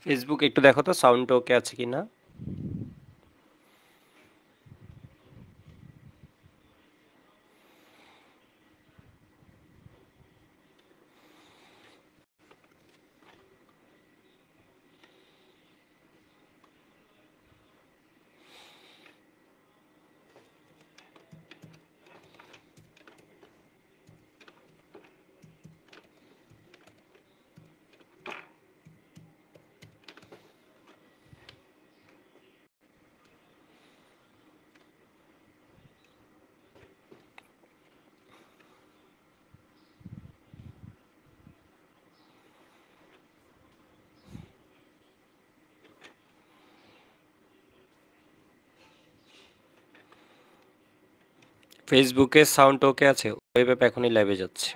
Facebook একটু দেখো তো সাউন্ড ওকে আছে কিনা। ফেসবুকে সাউন্ড ওকে আছে, ওয়েব অ্যাপ এখনই লাইভে যাচ্ছে।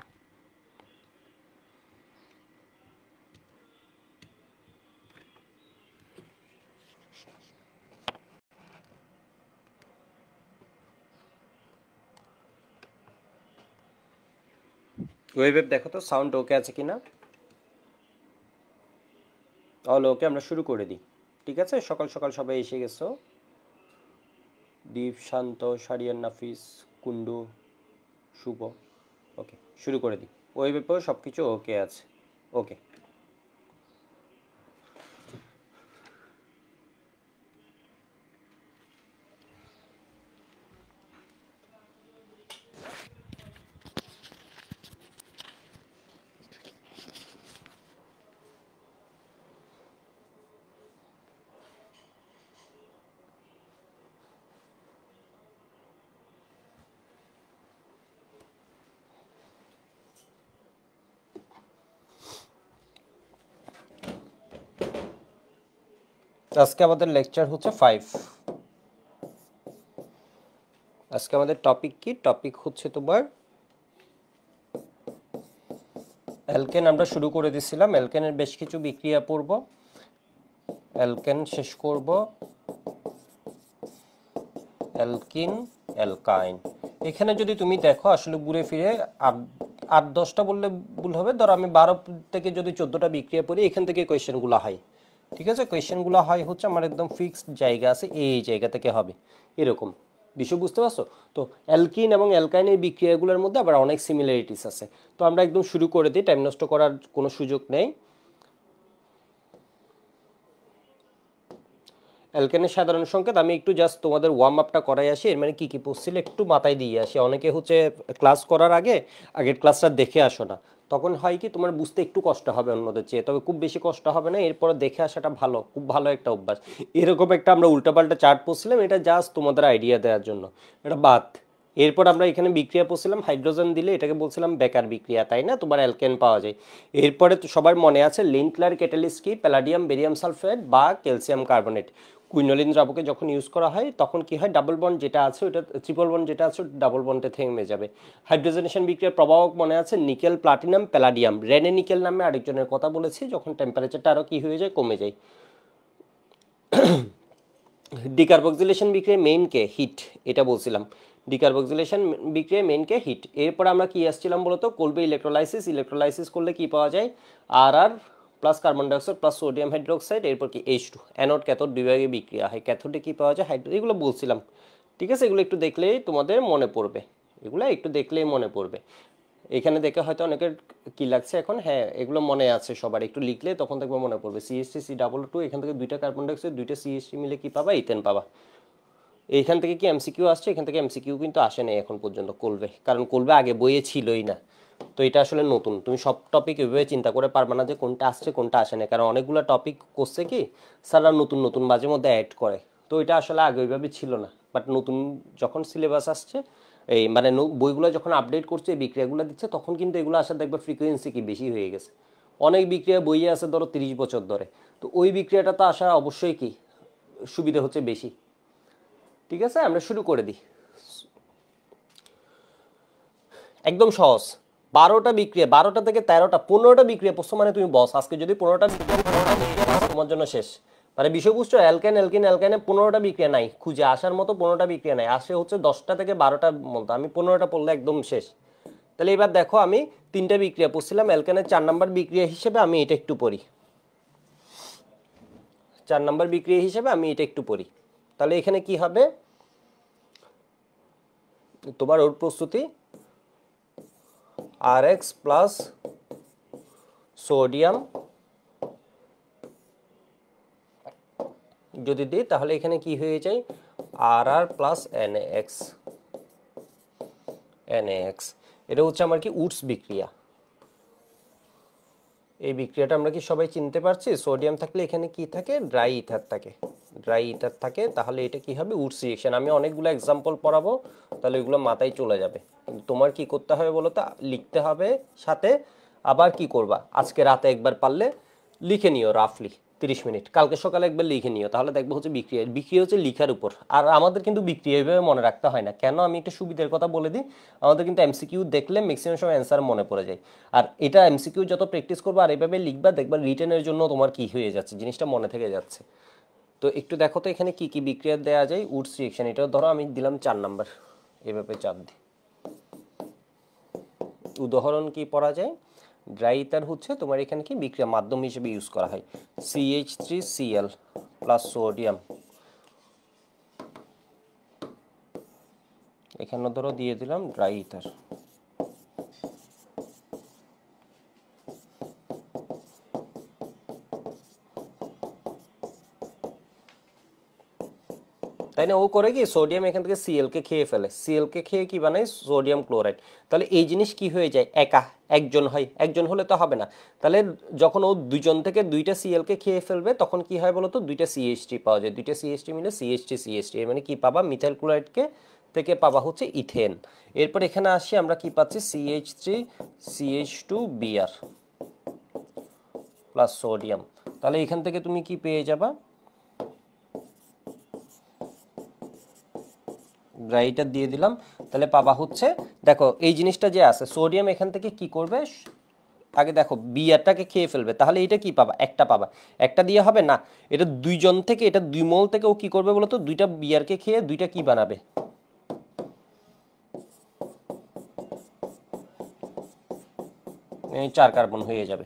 ওয়েব অ্যাপ দেখো তো সাউন্ড ওকে আছে কিনা। অল ওকে, আমরা শুরু করে দিই। ঠিক আছে, সকাল সকাল সবাই এসে গেছো। দীপ, শান্ত, সারিয়ান, নাফিস, কুন্ডু, শুভ। ওকে, শুরু করে দিই। ওয়েব অ্যাপেও সব কিছু ওকে আছে। ওকে। আজকে আমাদের লেকচার হচ্ছে 5। আজকে আমাদের টপিক কি? টপিক হচ্ছে তোমার অ্যালকেন। আমরা শুরু করে দিছিলাম, অ্যালকেনের বেশ কিছু বিক্রিয়া পড়ব, অ্যালকেন শেষ করব, অ্যালকিন, অ্যালকাইন। এখানে যদি তুমি দেখো আসলে ঘুরে ফিরে 8-10টা বললে ভুল হবে, ধরো আমি 12 থেকে যদি 14টা বিক্রিয়া পড়ি, এখান থেকে কোয়েশ্চেনগুলো হয়। ঠিক আছে, কোয়েশ্চেনগুলো হয় হচ্ছে আমার একদম ফিক্সড জায়গা আছে, এই জায়গা থেকে হবে এরকম বিষয়, বুঝতে পারছো? তো অ্যালকিন এবং অ্যালকাইনের বিক্রিয়াগুলোর মধ্যে আবার অনেক সিমিলারিটিস আছে। তো আমরা একদম শুরু করে দিই, টাইম নষ্ট করার কোনো সুযোগ নেই। অ্যালকেনের সাধারণ সংকেত আমি একটু জাস্ট তোমাদের ওয়ার্ম আপটা করাই আসি, এর মানে কী কী পড়ছিল একটু মাথায় দিয়ে আসি। অনেকে হচ্ছে ক্লাস করার আগে আগের ক্লাসটা দেখে আসো না, তখন হয় কি তোমার বুঝতে একটু কষ্ট হবে অন্যদের চেয়ে, তবে খুব বেশি কষ্ট হবে না, এরপরে দেখে আসাটা ভালো, খুব ভালো একটা অভ্যাস। এরকম একটা আমরা উল্টাপাল্টা চার্ট পড়ছিলাম, এটা জাস্ট তোমাদের আইডিয়া দেওয়ার জন্য, এটা বাদ। এরপর আমরা এখানে বিক্রিয়া পড়ছিলাম, হাইড্রোজেন দিলে এটাকে বলছিলাম বেকার বিক্রিয়া, তাই না? তোমার অ্যালকেন পাওয়া যায়। এরপরে তো সবার মনে আছে লিন্টলার ক্যাটালিস্ট কি? প্যালাডিয়াম বেরিয়াম সালফেট বা ক্যালসিয়াম কার্বনেট। কুইনোলিন দ্রাবকে যখন ইউজ করা হয় তখন কি হয়, ডাবল বন্ড যেটা আছে ওটা ট্রিপল বন্ড যেটা আছে ডাবল বন্ডে থেমে যাবে। হাইড্রোজেনেশন বিক্রিয়ার প্রভাবক মনে আছে nickel, platinum, palladium. Raney nickel নামে আরেকজনের কথা বলেছি, যখন টেম্পারেচারটা আরও কি হয়ে যায়, কমে যায়। ডিকার্বক্সিলেশন বিক্রিয়ায় মেইন কে? হিট, এটা বলছিলাম। ডিকার্বক্সিলেশন বিক্রিয়ায় মেইন কে? হিট। এরপর আমরা কি আসছিলাম বলতো, কলবে ইলেকট্রোলাইসিস। ইলেকট্রোলাইসিস করলে কি পাওয়া যায়? আর plus carbon dioxide plus sodium hydroxide, এরপর কি H2। অ্যানোড ক্যাথোড দুই ভাগে বিক্রিয়া হয়। ক্যাথোডে কি পাওয়া যায়? হাইড্রো, এগুলো বলছিলাম। ঠিক আছে, এগুলো একটু দেখলেই তোমাদের মনে পড়বে, এগুলো একটু দেখলেই মনে পড়বে। এখানে দেখে হয়তো অনেকের কি লাগছে এখন, হ্যাঁ এগুলো মনে আছে সবার, একটু লিখলে তখন দেখবে মনে পড়বে। CH3 C+2, এখান থেকে দুইটা কার্বন ডাইঅক্সাইড দুইটা CH3 মিলে কি পাবা? ইথেন পাবা। এইখান থেকে কি এমসিকিউ আসছে? এখান থেকে এমসিকিউ কিন্তু আসে নাই এখন পর্যন্ত কলবে, কারণ কলবে আগে বইয়ে ছিলই না। তো এটা আসলে নতুন, তুমি সব টপিক এভাবে চিন্তা করে পারবে না যে কোনটা আসছে কোনটা আসে না, কারণ অনেকগুলো টপিক করছে কি স্যাররা নতুন নতুন মাঝে মধ্যে অ্যাড করে। তো এটা আসলে আগে ওইভাবে ছিল না, বাট নতুন যখন সিলেবাস আসছে, এই মানে বইগুলো যখন আপডেট করছে, এই বিক্রিয়াগুলো দিচ্ছে, তখন কিন্তু এগুলো আসার দেখবে ফ্রিকোয়েন্সি কি বেশি হয়ে গেছে। অনেক বিক্রিয়া বইয়ে আছে ধরো 30 বছর ধরে, তো ওই বিক্রিয়াটা তো আসা অবশ্যই কি সুবিধা হচ্ছে বেশি। ঠিক আছে, আমরা শুরু করে দিই। একদম সহজ। 12টা বিক্রিয়া, 12টা থেকে 13টা, 15টা বিক্রিয়া পড়ছো মানে তুমি বস। আজকে যদি 15টা বিক্রিয়া তোমার জন্য শেষ। মানে বিষয় বুঝছো? অ্যালকেন অ্যালকিন অ্যালকাইনে 15টা বিক্রিয়া নাই, খুঁজে আসার মতো 15টা বিক্রিয়া নাই, আসে হচ্ছে 10টা থেকে 12টার মতো। আমি 15টা পড়লে একদম শেষ। তাহলে এবার দেখো, আমি 3টা বিক্রিয়া পড়ছিলাম অ্যালকেনের 4 নাম্বার বিক্রিয়া হিসেবে, আমি এটা একটু পড়ি। 4 নম্বর বিক্রিয়া হিসেবে আমি এটা একটু পড়ি। তাহলে এখানে কি হবে, তোমার ওর প্রস্তুতি Rx প্লাস সোডিয়াম যদি দিই তাহলে এখানে কি হয়ে যায় Rr প্লাস NaX। এটা হচ্ছে আমার কি উডস বিক্রিয়া। এই বিক্রিয়াটা আমরা কি সবাই চিনতে পারছি? সোডিয়াম থাকলে এখানে কি থাকে, ড্রাই ইথার থাকে, ড্রাই ইথার থাকে। তাহলে এটা কি হবে, উডস রিঅ্যাকশন। আমি অনেকগুলো এক্সাম্পল পড়াবো, তাহলে এগুলো মাথায় চলে যাবে। কিন্তু তোমার কি করতে হবে বলো তো, লিখতে হবে সাথে। আবার কি করবা, আজকে রাতে একবার পারলে লিখে নিও রাফলি 30 মিনিট, কালকে সকালে একবার লিখে নিও, তাহলে দেখবো হচ্ছে বিক্রিয়া হচ্ছে লিখার উপর। আর আমাদের কিন্তু বিক্রিয়া এভাবে মনে রাখতে হয় না। কেন, আমি একটা সুবিধার কথা বলে দিই, আমাদের কিন্তু এমসিকিউ দেখলে ম্যাক্সিমাম সময় অ্যান্সার মনে পড়ে যায়। আর এটা এমসিকিউ যত প্র্যাকটিস করবা আর এভাবে লিখবা, দেখবা রিটেনের জন্য তোমার কি হয়ে যাচ্ছে, জিনিসটা মনে থেকে যাচ্ছে। তো একটু দেখো তো এখানে কি কি বিক্রিয়া দেওয়া যায়, উডস রিঅ্যাকশন। এটা ধরো আমি দিলাম 4 নাম্বার, এভাবে চাপ দিই। উদাহরণ কি পড়া যায়, ড্রাই ইথার হচ্ছে তোমার এখানে কি বিক্রিয়া মাধ্যম হিসেবে ইউজ করা হয়, CH3Cl প্লাস সোডিয়াম। এখানে ধরো দিয়ে দিলাম ড্রাই ইথার। তাই না, ও করে কি সোডিয়াম এখান থেকে Cl কে খেয়ে ফেলে, Cl কে খেয়ে কি বানায় সোডিয়াম ক্লোরাইড। তাহলে এই জিনিস কি হয়ে যায়, একজন হয়, একজন হলে তো হবে না। তাহলে যখন ও দুজন থেকে দুইটা Cl কে খেয়ে ফেলবে তখন কি হয় বলতো, দুইটা CH3 পাওয়া যায়, দুইটা CH3 মিলে CH3 এর মানে কি পাবা, মিথাইল ক্লোরাইডকে থেকে পাবা হচ্ছে ইথেন। এরপর এখানে আসি আমরা কি পাচ্ছি, CH3CH2Br প্লাস সোডিয়াম। তাহলে এখান থেকে তুমি কি পেয়ে যাবা, ড্রাইটার দিয়ে দিলাম। তাহলে পাবা হচ্ছে, দেখো এই জিনিসটা যে আছে, সোডিয়াম এখান থেকে কি করবে, আগে দেখো বিয়ারটাকে খেয়ে ফেলবে। তাহলে এটা কি পাবা, একটা পাবা। একটা দিয়ে হবে না, এটা দুইজন থেকে, এটা 2 মোল থেকে ও কি করবে বলতো, দুইটা বিয়ারকে খেয়ে দুইটা কি বানাবে, 4 কার্বন হয়ে যাবে।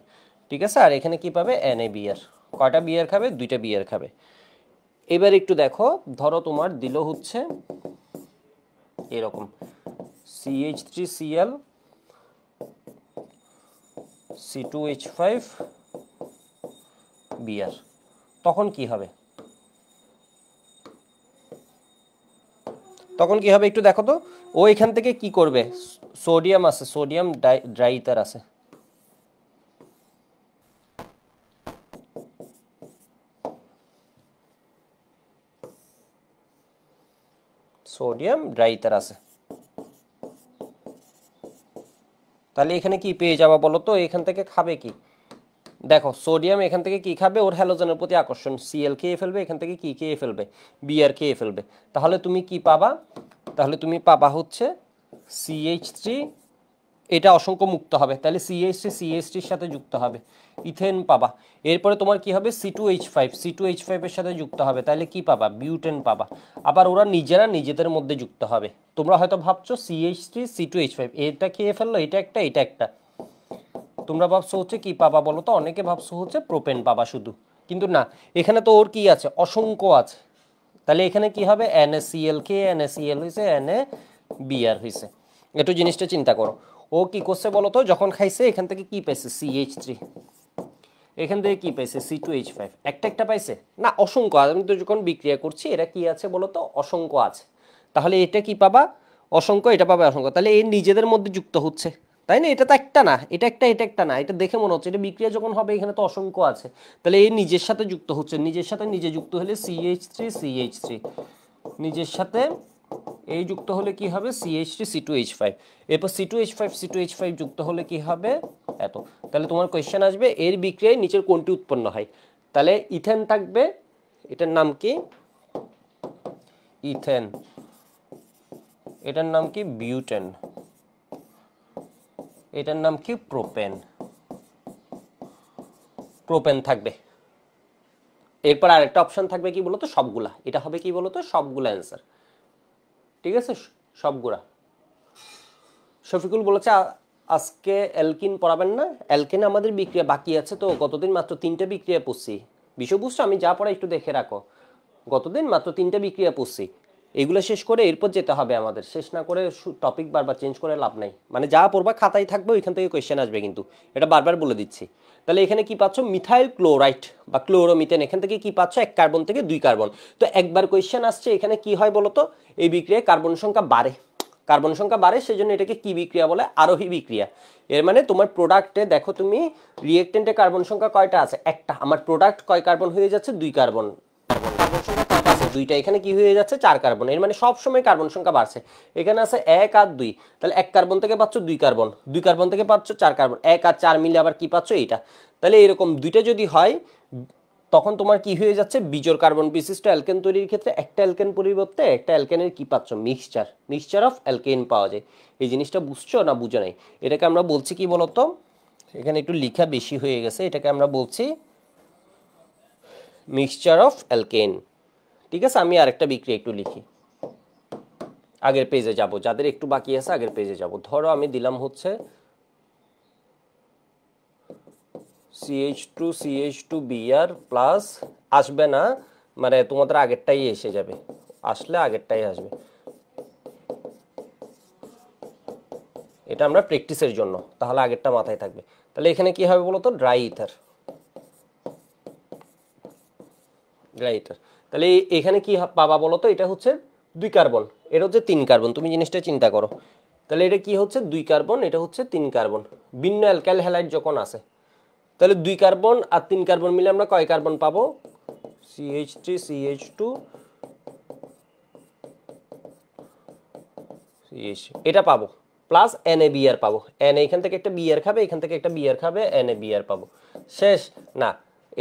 ঠিক আছে, আর এখানে কি পাবে, NaBr। কয়টা বিয়ার খাবে, দুইটা বিয়ার খাবে। এবার একটু দেখো, ধরো তোমার দিল হচ্ছে এরকম CH3Cl C2H5Br, তখন কি হবে, তখন কি হবে একটু দেখো তো। ও এখান থেকে কি করবে, সোডিয়াম আছে, সোডিয়াম ড্রাই ইথার আছে, সোডিয়াম ড্রাই ইথার আছে। তাহলে এখানে কি পেয়ে যাবা বলো তো, এখান থেকে খাবে কি, দেখো সোডিয়াম এখান থেকে কি খাবে, ওর হ্যালোজেনের প্রতি আকর্ষণ, Cl খেয়ে ফেলবে, এখান থেকে কি খেয়ে ফেলবে, Br খেয়ে ফেলবে। তাহলে তুমি কি পাবা, তাহলে তুমি পাবা হচ্ছে CH3, এটা অসংখ্য মুক্ত হবে, তাহলে CH3 এর সাথে যুক্ত হবে, ইথেন পাবা। এরপরে তোমার কি হবে, C2H5 এর সাথে যুক্ত হবে, তাহলে কি পাবা, বিউটেন পাবা। আবার ওরা নিজেরা নিজেদের মধ্যে যুক্ত হবে। তোমরা হয়তো ভাবছো CH3 C2H5 এটা খেয়ে ফেললো, এটা একটা, এটা একটা, তোমরা ভাবছো হচ্ছে কি পাবা বলো তো, অনেকে ভাবছো হচ্ছে প্রোপেন পাবা শুধু, কিন্তু না, এখানে তো ওর কি আছে, অসংখ্য আছে। তাহলে এখানে কি হবে, NaCl কে NaCl হয়েছে, NaBr হয়েছে। একটু জিনিসটা চিন্তা করো, ও কি করছে বলো তো, যখন খাইছে এখান থেকে কি পাইছে, CH3, এখান থেকে কি পাইছে, C2H5, একটা একটা পাইছে না, অসংখ্য। আমি তো যখন বিক্রিয়া করছি এরা কি আছে বলো তো, অসংখ্য আছে। তাহলে এটা কি পাবা, অসংখ্য, এটা পাবে অসংখ্য। তাহলে এই নিজেদের মধ্যে যুক্ত হচ্ছে, তাই না, এটা তো একটা না, এটা একটা, এটা একটা না, এটা দেখে মনে হচ্ছে এটা বিক্রিয়া যখন হবে এখানে তো অসংখ্য আছে। তাহলে এই নিজের সাথে যুক্ত হচ্ছে, নিজের সাথে নিজে যুক্ত হলে CH3 নিজের সাথে এই যুক্ত হলে কি হবে, CH3 C2H5, এরপর C2H5 যুক্ত হলে কি হবে, এত। তাহলে তোমার কোয়েশ্চেন আসবে এর বিক্রিয়ায় নিচের কোনটি উৎপন্ন হয়। তাহলে ইথেন থাকবে, এটার নাম কি, ইথেন, এটার নাম কি, বিউটেন, এটার নাম কি, প্রোপেন, প্রোপেন থাকবে। এরপর আরেকটা অপশন থাকবে কি বলতো, সবগুলা, এটা হবে কি বলতো, সবগুলা অ্যান্সার। ঠিক আছে, সবগুলা। শফিকুল বলেছে আজকে অ্যালকিন পড়াবেন না, অ্যালকিনে আমাদের বিক্রিয়া বাকি আছে তো, কতদিন মাত্র 3টে বিক্রিয়া পড়ছি, বিষয় বুঝছো? আমি যা পড়া একটু দেখে রাখো। গতদিন মাত্র 3টা বিক্রিয়া পড়ছি, এগুলো শেষ করে এরপর যেতে হবে আমাদের। শেষ না করে টপিক বারবার চেঞ্জ করে লাভ নাই। মানে যা পড়বা খাতায় থাকবে, ওইখান থেকে কোয়েশ্চেন আসবে কিন্তু, এটা বারবার বলে দিচ্ছি। তাহলে এখানে কি পাচ্ছ? মিথাইল ক্লোরাইড বা ক্লোরোমিথেন। এখান থেকে কি পাচ্ছ? 1 কার্বন থেকে 2 কার্বন। তো একবার কোয়েশ্চেন আসছে, এখানে কি হয় বলো তো? এই বিক্রিয়ায় কার্বন সংখ্যা বাড়ে, কার্বন সংখ্যা বাড়ে, সেজন্য এটাকে কি বিক্রিয়া বলে? আরোহী বিক্রিয়া। এর মানে তোমার প্রোডাক্টে দেখো তুমি, রিয়েক্টেন্টে কার্বন সংখ্যা কয়টা আছে? একটা। আমার প্রোডাক্ট কয় কার্বন হয়ে যাচ্ছে? 2 কার্বন। কার্বন সংখ্যা কয়টা আছে? 2টা। এখানে কি হয়ে যাচ্ছে? 4 কার্বন। এর মানে সব সময় কার্বন সংখ্যা বাড়ছে। এখানে আছে 1 আর 2, তাহলে 1 কার্বন থেকে পাচ্ছ 2 কার্বন, 2 কার্বন থেকে পাচ্ছ 4 কার্বন, 1 আর 4 মিলে আবার কি পাচ্ছ? এইটা। তাহলে এরকম দুইটা যদি হয়, তখন তোমার কি হয়ে যাচ্ছে? বিজোড় কার্বন বিশিষ্ট অ্যালকেন তৈরির ক্ষেত্রে একটা অ্যালকেন পরিবর্তে একটা অ্যালকেনের কি পাচ্ছ? মিক্সচার, মিক্সচার অফ অ্যালকেন পাওয়া যায়। এই জিনিসটা বুঝছো না বুঝো নাই? এটাকে আমরা বলছি কি বলতো? এখানে একটু লেখা বেশি হয়ে গেছে, এটাকে আমরা বলছি মিক্সচার অফ অ্যালকেন। ঠিক আছে, আমি আরেকটা বিক্রিয়া একটু লিখি, আগের পেজে যাব, যাদের একটু বাকি আছে আগের পেজে যাব। ধরো আমি দিলাম হচ্ছে CH2CH2Br প্লাস, আসবে না মানে তোমাদের আগেরটাই এসে যাবে, আসলে আগেরটাই আসবে। এটা আমরা প্র্যাকটিসের জন্য, তাহলে আগেরটা মাথায় থাকবে। তাহলে এখানে কি হবে বলো তো? Dry ether, dry ether. তাহলে এখানে কি পাবা বলো তো? এটা হচ্ছে 2 কার্বন, এটা হচ্ছে 3 কার্বন। তুমি জিনিসটা চিন্তা করো, তাহলে এটা কি হচ্ছে? 2 কার্বন, এটা হচ্ছে 3 কার্বন। ভিন্ন অ্যালকাইল হ্যালাইড যখন আছে, তাহলে 2 কার্বন আর 3 কার্বন মিলে আমরা কয় কার্বন পাবো? CH3CH2 এটা পাবো, প্লাস NaBr পাবো। Na এখান থেকে একটা বিআর খাবে, এখান থেকে একটা বিআর খাবে, NaBr পাবো। শেষ না?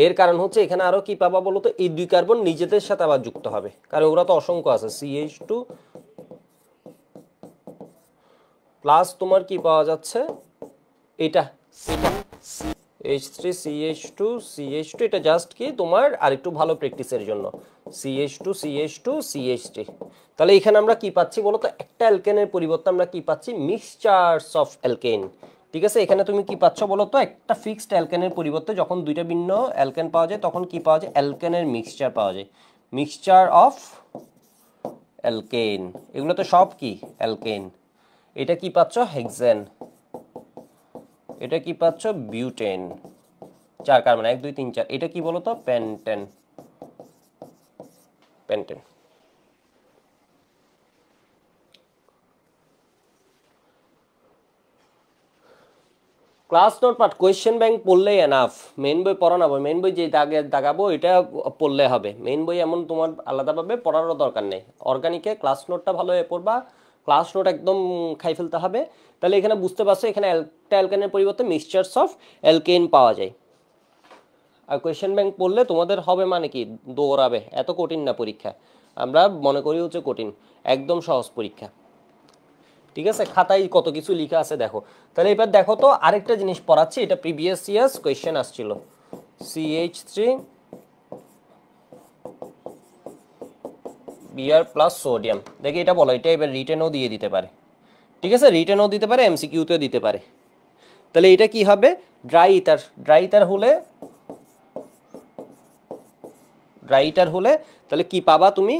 এর কারণ হচ্ছে এখানে আরো কি পাবা বলো তো? এই 2 কার্বন নিজেদের সাথে আবার যুক্ত হবে, কারণ ওরা তো অসংখ্য আছে। CH2 প্লাস তোমার কি পাওয়া যাচ্ছে? এটা H3CH2CH2, এটা জাস্ট কি তোমার আরেকটু ভালো প্র্যাকটিসের জন্য। CH2CH2CH3। তাহলে এখানে আমরা কি পাচ্ছি বলো তো? একটা অ্যালকেনের পরিবর্তে আমরা কি পাচ্ছি? মিক্সচারস অফ অ্যালকেন। ঠিক আছে, এখানে তুমি কি পাচ্ছ বলো তো? একটা ফিক্সড অ্যালকেনের পরিবর্তে যখন দুইটা ভিন্ন অ্যালকেন পাওয়া যায়, তখন কি পাওয়া যায়? অ্যালকেনের মিক্সচার পাওয়া যায়, মিক্সচার অফ অ্যালকেন। এগুলো তো সব কি? অ্যালকেন। এটা কি পাচ্ছ? হেক্সেন। এটা কি পাচ্ছ? বিউটেন। 4 কার্বন, 1 2 3 4। এটা কি বলতো? Pentane, pentane. ক্লাস নোট পাঠ, কোয়েশ্চেন ব্যাংক পড়লেই এনাফ। মেইন বই পড়া না, মেইন বই যে দাগে দাগাবো এটা পড়লে হবে। মেইন বই এমন তোমার আলাদাভাবে পড়ারও দরকার নেই। অর্গানিকে ক্লাস নোটটা ভালোভাবে পড়বা, ক্লাস নোট একদম খাই ফেলতে হবে। তাহলে এখানে বুঝতে পারছো, এখানে একটা অ্যালকেনের পরিবর্তে মিক্সচারস অফ অ্যালকেন পাওয়া যায়। আর কোয়েশ্চেন ব্যাংক পড়লে তোমাদের হবে মানে কি? দৌড়াবে। এত কঠিন না পরীক্ষা, আমরা মনে করি হচ্ছে কঠিন, একদম সহজ পরীক্ষা। ঠিক আছে, খাতায় কত কিছু লেখা আছে দেখো। তাহলে এবার দেখো তো, আরেকটা জিনিস পড়াচ্ছি, এটা প্রিভিয়াস ইয়ার্স কোয়েশ্চেন আসছিল। CH3Br plus sodium. দেখি এটা বলো, এটা এবার রিটেনও দিয়ে দিতে পারে। ঠিক আছে, রিটেনও দিতে পারে, MCQতেও দিতে পারে। তাহলে এটা কি হবে? Dry ether. ড্রাই ইথার হলে, ড্রাই ইথার হলে তাহলে কি পাবা তুমি?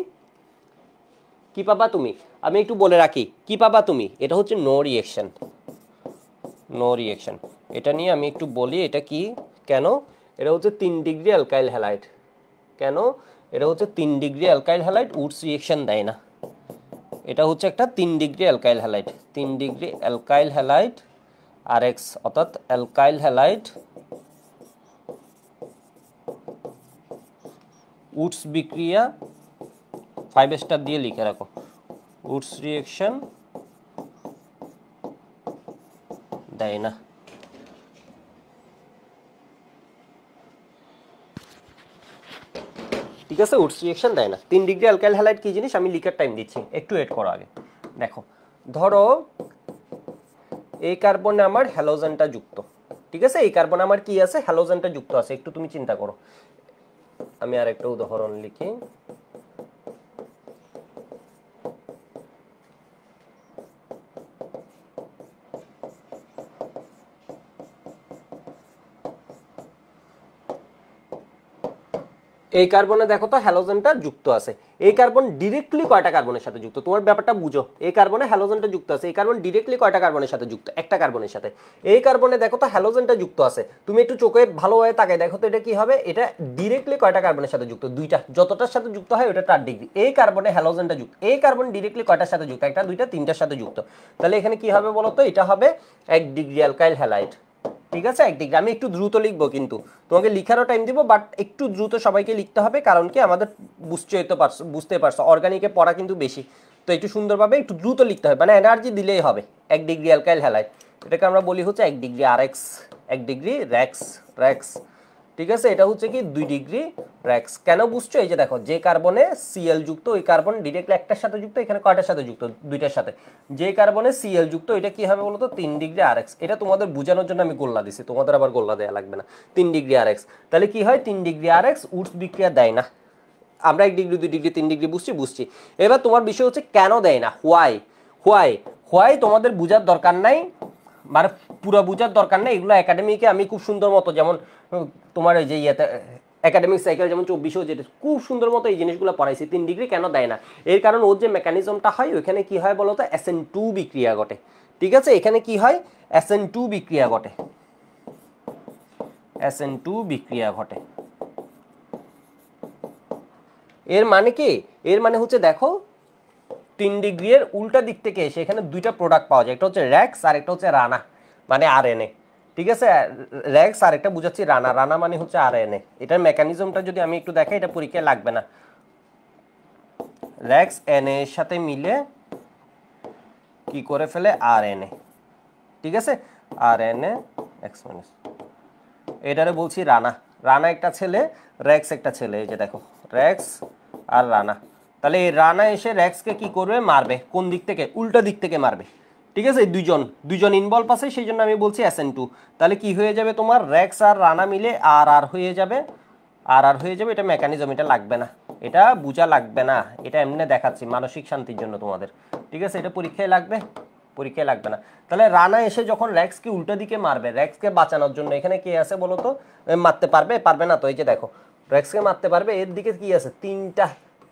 কি পাবা তুমি? আমি একটু বলে রাখি, কি পাবা তুমি? এটা হচ্ছে নো রিঅ্যাকশন, নো রিঅ্যাকশন। এটা নিয়ে আমি একটু বলি, এটা কি, কেন? এটা হচ্ছে 3 ডিগ্রি অ্যালকাইল হ্যালাইড। কেন? এটা হচ্ছে 3 degree alkyl halide, Woods reaction দেয় না। এটা হচ্ছে একটা 3 degree alkyl halide, 3 degree alkyl halide RX, অর্থাৎ অ্যালকাইল হ্যালাইড উডস বিক্রিয়া, 5 স্টার দিয়ে লিখে রাখো, উডস রিঅ্যাকশন দেয় না। ঠিক আছে, উডস রিঅ্যাকশন দেয় না। 3 ডিগ্রি অ্যালকাইল হ্যালাইড কি জিনিস আমি লিখার টাইম দিচ্ছি, একটু ওয়েট করো আগে। দেখো, ধরো এই কার্বনে আমার হ্যালোজেনটা যুক্ত। ঠিক আছে, এই কার্বনে আমার কি আছে? হ্যালোজেনটা যুক্ত আছে। একটু তুমি চিন্তা করো, আমি আর একটা উদাহরণ লিখি। এই কার্বনে দেখো তো হ্যালোজেনটা যুক্ত আছে। এই কার্বন ডিরেক্টলি কয়টা কার্বনের সাথে যুক্ত, তোমার ব্যাপারটা বুঝো। এই কার্বনে হ্যালোজেনটা যুক্ত আছে, এই কার্বন ডিরেক্টলি কয়টা কার্বনের সাথে যুক্ত, একটা কার্বনের সাথে। এই কার্বনে দেখো তো হ্যালোজেনটা যুক্ত আছে, তুমি একটু চোখে ভালোভাবে তাকায় দেখো তো এটা কি হবে, এটা ডিরেক্টলি কয়টা কার্বনের সাথে যুক্ত, দুইটা, যতটার সাথে যুক্ত হয় ওটা 4 ডিগ্রি। এই কার্বনে হ্যালোজেনটা যুক্ত, এই কার্বন ডিরেক্টলি কয়টার সাথে যুক্ত, একটা, দুইটা, তিনটার সাথে যুক্ত। তাহলে এখানে কি হবে বলো তো, এটা হবে 1 ডিগ্রি অ্যালকাইল হ্যালাইড। ঠিক আছে, 1 ডিগ্রি। আমি একটু দ্রুত লিখবো, কিন্তু তোমাকে লিখারও টাইম দিব, বাট একটু দ্রুত সবাইকে লিখতে হবে, কারণ কি আমাদের বুঝতে পারছো অর্গানিকে পড়া কিন্তু বেশি, তো একটু সুন্দরভাবে একটু দ্রুত লিখতে হবে, মানে এনার্জি দিলেই হবে। 1 ডিগ্রি অ্যালকাইল হ্যালাইড, এটাকে আমরা বলি হচ্ছে 1 ডিগ্রি আরএক্স, 1 ডিগ্রি র্যাক্স, র্যাক্স। ঠিক আছে, এটা হচ্ছে কি 2 ডিগ্রি র্যাক্স। কেন বুঝছো, এই যে দেখো যে কার্বনে সিএল যুক্ত, ওই কার্বন ডিরেক্টলি একটার সাথে যুক্ত, এখানে কয়টার সাথে যুক্ত, দুইটার সাথে। যে কার্বনে সিএল যুক্ত, এটা কি হবে বলতো 3 ডিগ্রি আরএক্স। এটা তোমাদের বোঝানোর জন্য আমি গোল্লা দিছি, তোমাদের আবার গোল্লা দেওয়া লাগবে না। 3 ডিগ্রি আরএক্স, তাহলে কি হয় 3 ডিগ্রি আরএক্স উডস বিক্রিয়া দেয় না। আমরা 1 ডিগ্রি 2 ডিগ্রি 3 ডিগ্রি বুঝছি। এবার তোমার বিষয় হচ্ছে কেন দেয় না, হোয়াই, হোয়াই, হোয়াই তোমাদের বোঝার দরকার নাই, মানে পুরো বোঝার দরকার নেই। এগুলো একাডেমিকে আমি খুব সুন্দর মতো, যেমন তোমার এই যে ইয়েতে একাডেমিক সাইকেল যেমন 24 যেটা খুব সুন্দর মতো এই জিনিসগুলো পড়াইছি। 3 ডিগ্রি কেন দেয় না, এর কারণ ওর যে মেকানিজমটা হয় ওইখানে কি হয় বলতো, SN2 বিক্রিয়া ঘটে। ঠিক আছে, এখানে কি হয়, SN2 বিক্রিয়া ঘটে, SN2 বিক্রিয়া ঘটে। এর মানে কি, এর মানে হচ্ছে দেখো 3 ডিগ্রি এর উল্টা দিক থেকে এসে এখানে দুইটা প্রোডাক্ট পাওয়া যায়, একটা হচ্ছে র্যাক্স আর একটা হচ্ছে রানা, মানে আরএনএ। ঠিক আছে, র্যাক্স আর একটা বুঝাচ্ছি রানা, রানা মানে হচ্ছে আরএনএ। এটার মেকানিজমটা যদি আমি একটু দেখাই, এটা পরীক্ষায় লাগবে না। র্যাক্স এনএ এর সাথে মিলে কি করে ফেলে আরএনএ। ঠিক আছে, আরএনএ এক্স মাইনাস, এটারে বলছি রানা, রানা একটা ছেলে, র্যাক্স একটা ছেলে। এই যে দেখো র্যাক্স আর রানা, তাহলে এই রানা এসে র্যাক্সকে কি করবে, মারবে। কোন দিক থেকে, উল্টা দিক থেকে মারবে। ঠিক আছে, দুইজন ইনভলভ আছে, সেই জন্য আমি বলছি SN2। তাহলে কি হয়ে যাবে তোমার, র্যাক্স আর রানা মিলে আর আর হয়ে যাবে, আর আর হয়ে যাবে। এটা মেকানিজম, এটা লাগবে না, এটা বোঝা লাগবে না, এটা এমনি দেখাচ্ছি মানসিক শান্তির জন্য তোমাদের। ঠিক আছে, এটা পরীক্ষায় লাগবে, পরীক্ষায় লাগবে না। তাহলে রানা এসে যখন র্যাক্সকে উল্টা দিকে মারবে, র্যাক্সকে বাঁচানোর জন্য এখানে কে আছে বলো তো, মারতে পারবে, পারবে না তো। এই যে দেখো র্যাক্সকে মারতে পারবে, এর দিকে কি আছে,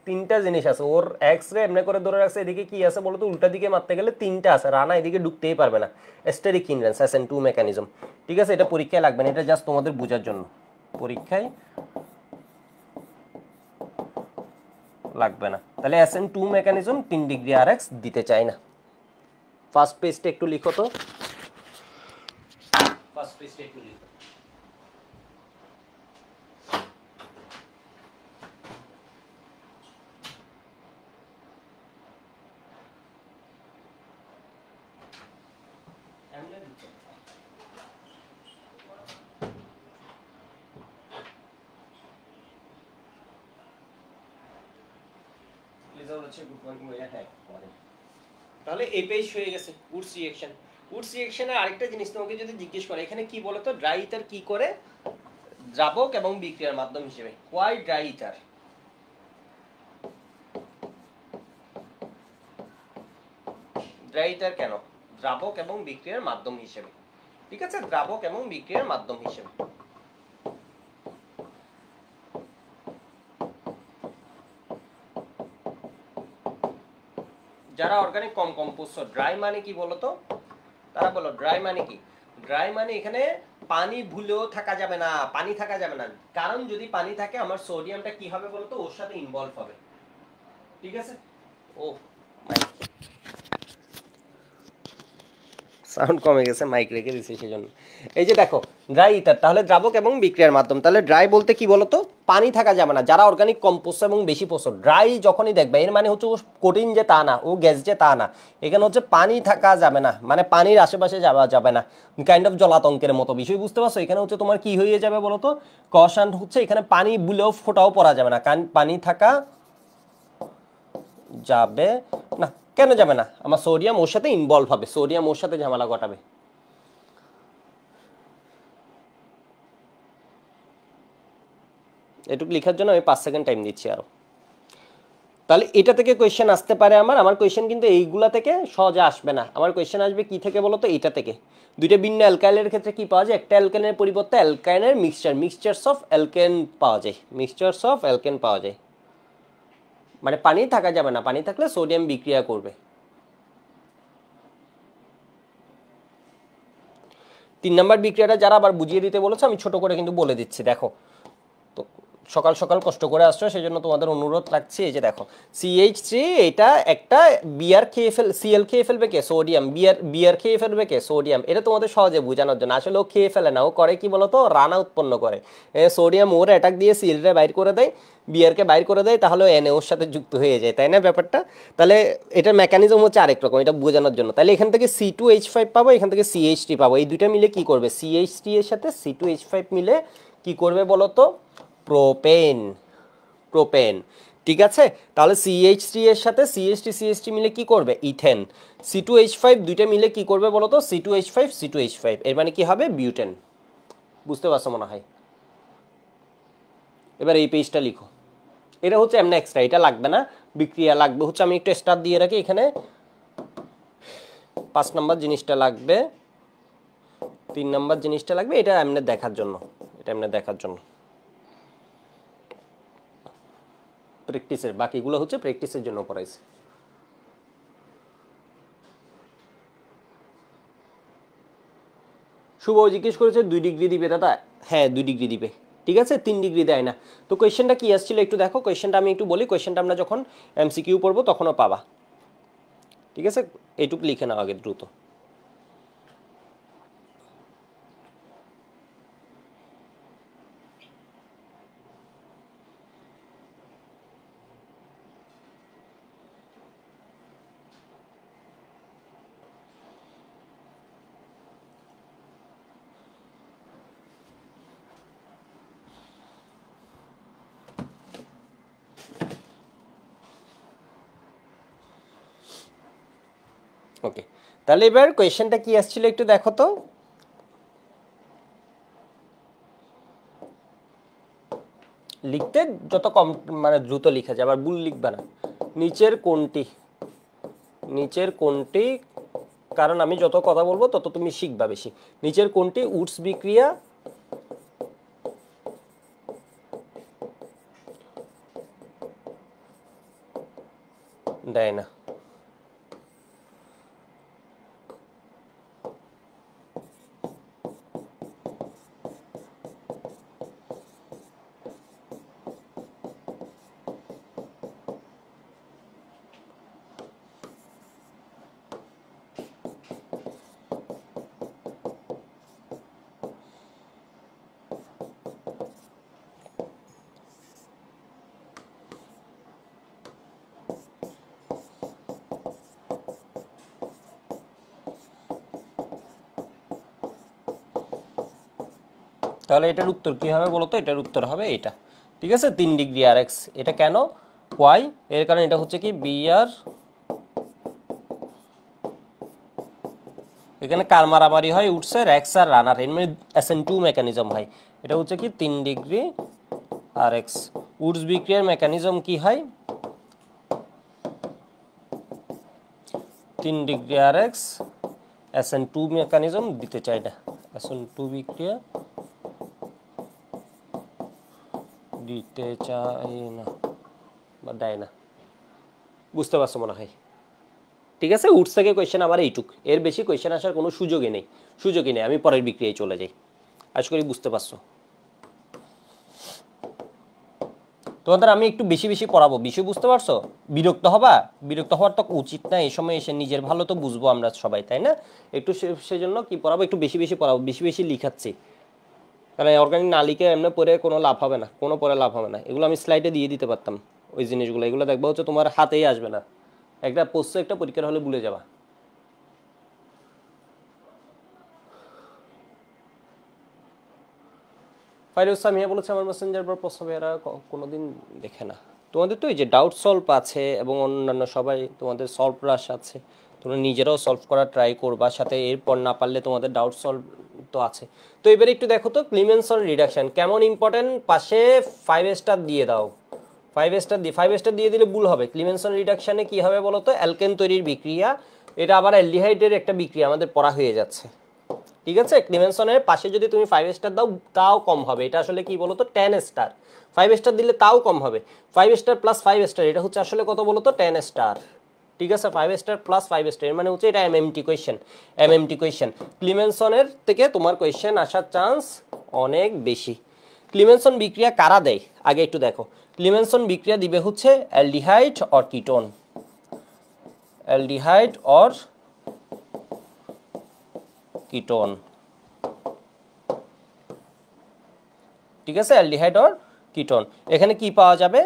তিনটা জিনিস আছে। ওর এক্স রে এমনি করে ধরে রাখছে, এদিকে কি আছে বলতো, উল্টা দিকে মারতে গেলে তিনটা আছে। রানা এদিকে ঢুকতেই পারবে না, স্টেরিক হিন্ড্রেন্স, SN2 মেকানিজম। ঠিক আছে, এটা পরীক্ষায় লাগবে না, এটা জাস্ট তোমাদের বোঝার জন্য, পরীক্ষায় লাগবে না। তাহলে SN2 মেকানিজম 3 ডিগ্রি আরএক্স দিতে চাই না। ফার্স্ট পেজটা একটু লিখো তো, ফার্স্ট পেজটা একটু লিখো। তাহলে এই পেজ হয়ে গেছে উডস রিঅ্যাকশন। উডস রিঅ্যাকশনের আরেকটা জিনিস তোমাকে যদি জিজ্ঞেস করে, এখানে কি বলতো, ড্রাই ইথার কি করে দ্রাবক এবং বিক্রিয়ার মাধ্যম হিসেবে, why dry ether, dry ether কেন দ্রাবক এবং বিক্রিয়ার মাধ্যম হিসেবে। ঠিক আছে, দ্রাবক এবং বিক্রিয়ার মাধ্যম হিসেবে। যারা অর্গানিক কম কম্পোস্ট, ড্রাই মানে কি বলতো, তারা বলো ড্রাই মানে কি। ড্রাই মানে এখানে পানি ভুলেও থাকা যাবে না, পানি থাকা যাবে না, কারণ যদি পানি থাকে আমার সোডিয়ামটা কি হবে বলতো, ওর সাথে ইনভলভ হবে। ঠিক আছে, ও সাউন্ড কমে গেছে, মাইক রেখে দিছি সেজন্য। এই যে দেখো ড্রাই ইথার, তাহলে দ্রাবক এবং বিক্রিয়ার মাধ্যম। তাহলে ড্রাই বলতে কি বলতো, পানি থাকা যাবে না। যারা অর্গানিক কম্পোস্ট এবং বেশি পোষণ, ড্রাই যখনই দেখবে এর মানে হচ্ছে ও কঠিন যে তা না, ও গ্যাস যে তা না। এখানে হচ্ছে পানি থাকা যাবে না, মানে পানির আশেপাশে যাওয়া যাবে না, কাইন্ড অফ জলাতঙ্কের মতো বিষয়, বুঝতে পারছো। এখানে হচ্ছে তোমার কি হয়ে যাবে বলতো, কশান হচ্ছে এখানে পানি বুলেও ফোটাও পড়া যাবে না, কারণ পানি থাকা যাবে না। কেন যাবে না, আমার সোডিয়াম ওর সাথে ইনভলভ হবে, সোডিয়াম ওর সাথে ঝামেলা ঘটাবে। এটুকু লেখার জন্য আমি 5 সেকেন্ড টাইম দিচ্ছি আরো। তাহলে এটা থেকে কোয়েশ্চেন আসতে পারে আমার কোয়েশ্চেন কিন্তু এইগুলা থেকে সহজে আসবে না, আমার কোয়েশ্চেন আসবে কি থেকে বলো তো, এটা থেকে। দুইটা ভিন্ন অ্যালকাইলের ক্ষেত্রে কি পাওয়া যায়, একটা অ্যালকাইনের পরিবর্তে অ্যালকাইনের মিক্সচার্স অফ অ্যালকেন পাওয়া যায়, মিক্সচার্স অফ অ্যালকেন পাওয়া যায়, মানে পানি থাকা যাবে না, পানি থাকলে সোডিয়াম বিক্রিয়া করবে। 3 নম্বর বিক্রিয়াটা যারা আবার বুঝিয়ে দিতে বলেছে আমি ছোট করে কিন্তু বলে দিচ্ছি, দেখো তো সকাল সকাল কষ্ট করে আসছো সেই জন্য তোমাদের অনুরোধ রাখছি। এই যে দেখো CH3, এটা একটা বিয়ার খেয়ে সিএল খেয়ে ফেলবে কে, সোডিয়াম, বিয়ার খেয়ে ফেলবে কে, সোডিয়াম। এটা তোমাদের সহজে বোঝানোর জন্য, আসলে ও খেয়ে ফেলে না, ও করে কি বলতো, রানা উৎপন্ন করে। সোডিয়াম ওর অ্যাটাক দিয়ে সিএলটা বাইর করে দেয়, বিয়ারকে বাইর করে দেয়, তাহলে এনএ ওর সাথে যুক্ত হয়ে যায়, তাই না ব্যাপারটা। তাহলে এটার মেকানিজম হচ্ছে আরেক রকম, এটা বোঝানোর জন্য। তাহলে এখান থেকে C2H5 পাবো, এখান থেকে CH3 পাবো, এই দুইটা মিলে কি করবে, CH3 এর সাথে C2H5 মিলে কি করবে বলতো, প্রোপেন, প্রোপেন। ঠিক আছে, তাহলে CH3 এর সাথে CH3 মিলে কি করবে, ইথেন। C2H5 দুইটা মিলে কি করবে বলতো, C2H5, এর মানে কি হবে, বিউটেন। বুঝতে পারছো মনে হয়। এবার এই পেজটা লিখো, এটা হচ্ছে এমনি এক্সট্রা, এটা লাগবে না, বিক্রিয়া লাগবে হচ্ছে, আমি একটু স্টার দিয়ে রাখি এখানে, 5 নম্বর জিনিসটা লাগবে, 3 নম্বর জিনিসটা লাগবে, এটা এমনি দেখার জন্য, এটা এমনি দেখার জন্য প্র্যাকটিসের, বাকিগুলো হচ্ছে প্র্যাকটিসের জন্য পড়াইছে। শুভ জিজ্ঞেস করেছে 2 ডিগ্রি দিবে দাদা, হ্যাঁ 2 ডিগ্রি দিবে, ঠিক আছে, 3 ডিগ্রি দেয় না। তো কোয়েশ্চেনটা কি আসছিল একটু দেখো, কোয়েশ্চেনটা আমি একটু বলি, কোয়েশ্চেনটা আমরা যখন MCQ পড়বো তখনও পাবা, ঠিক আছে, এইটুকু লিখে নাও আগে দ্রুত। ওকে, তাহলে এবার কোয়েশ্চেনটা কি আসছিল একটু দেখো তো, লিখতে যত কম মানে দ্রুত লিখা যায়, আবার ভুল লিখবে না। নিচের কোনটি, নিচের কোনটি, কারণ আমি যত কথা বলবো তত তুমি শিখবা বেশি। নিচের কোনটি উডস বিক্রিয়া দেয় না, তাহলে এটার উত্তর কি হবে বলতো, এটার উত্তর হবে এটা, ঠিক আছে, 3 ডিগ্রি আর এক্স। এটা কেন, ওয়াই, এর কারণ এটা হচ্ছে কি বিআর, এখানে কার মারামারি হয়, উডসের, এক্স আর রানার, এর মানে SN2 মেকানিজম হয়। এটা হচ্ছে কি 3 ডিগ্রি আর এক্স। উডস বিক্রিয়ার মেকানিজম কি হয়, 3 ডিগ্রি আর এক্স, SN2 মেকানিজম দিতে চাই না, SN2 বিক্রিয়া দিতে চাই না বা দেয় না, বুঝতে পারছো মনে হয়। ঠিক আছে, উডস থেকে কোয়েশ্চেন আমার এইটুক, এর বেশি কোয়েশ্চেন আসার কোনো সুযোগই নেই, সুযোগই নেই, আমি পরের বিক্রিয়ায় চলে যাই। আশা করি বুঝতে পারছো। তোমাদের আমি একটু বেশি বেশি পড়াবো, বিষয় বুঝতে পারছো, বিরক্ত হবা, বিরক্ত হওয়ার তো উচিত না, এই সময় এসে নিজের ভালো তো বুঝবো আমরা সবাই, তাই না, একটু সেজন্য কি পড়াবো, একটু বেশি বেশি পড়াবো, বেশি বেশি লিখাচ্ছি, কারণ অর্গানিক না লিখে এমনি পরে কোনো লাভ হবে না, কোনো পরে লাভ হবে না। এগুলো আমি স্লাইডে দিয়ে দিতে পারতাম ওই জিনিসগুলো, এগুলো দেখবো হচ্ছে তোমার হাতেই আসবে না, একটা পোস্ট একটা পরীক্ষার হলে ভুলে যাবা। ফাইরুজ সামিয়া বলেছে আমার মেসেঞ্জার পর প্রশ্ন এরা কোনোদিন দেখে না। তোমাদের তো এই যে ডাউট সলভ আছে এবং অন্যান্য সবাই তোমাদের সলভ রাশ আছে, তোমরা নিজেরাও সলভ করার ট্রাই করবা, সাথে এরপর না পারলে তোমাদের ডাউট সলভ তো আছে। তো এবারে একটু দেখো তো ক্লিমেনসন রিডাকশন কেমন ইম্পর্টেন্ট, পাশে 5 স্টার দিয়ে দাও, 5 স্টার দিয়ে 5 স্টার দিয়ে দিলে ভুল হবে। ক্লিমেনসন রিডাকশনে কি হবে বলো তো, অ্যালকেন তৈরির বিক্রিয়া, এটা আবার অ্যালডিহাইডের একটা বিক্রিয়া আমাদের পড়া হয়ে যাচ্ছে, ঠিক আছে। ক্লিমেনসনের পাশে যদি তুমি 5 স্টার দাও তাও কম হবে, এটা আসলে কি বলো তো 10 স্টার, 5 স্টার দিলে তাও কম হবে, 5 স্টার প্লাস 5 স্টার এটা হচ্ছে আসলে কত বলো তো 10 স্টার, ঠিক আছে। 5 স্টার প্লাস 5 স্টার এর মানে হচ্ছে এটা এমএমটি কোয়েশ্চেন, এমএমটি কোয়েশ্চেন। ক্লিমেনসনের থেকে তোমার কোয়েশ্চেন আসার চান্স অনেক বেশি। ক্লিমেনসন বিক্রিয়া কারা দেয় আগে একটু দেখো। ক্লিমেনসন বিক্রিয়া দিবে হচ্ছে aldehyde or ketone, aldehyde or ketone, ঠিক আছে, অ্যালডিহাইড অর কিটোন। এখানে কি পাওয়া যাবে,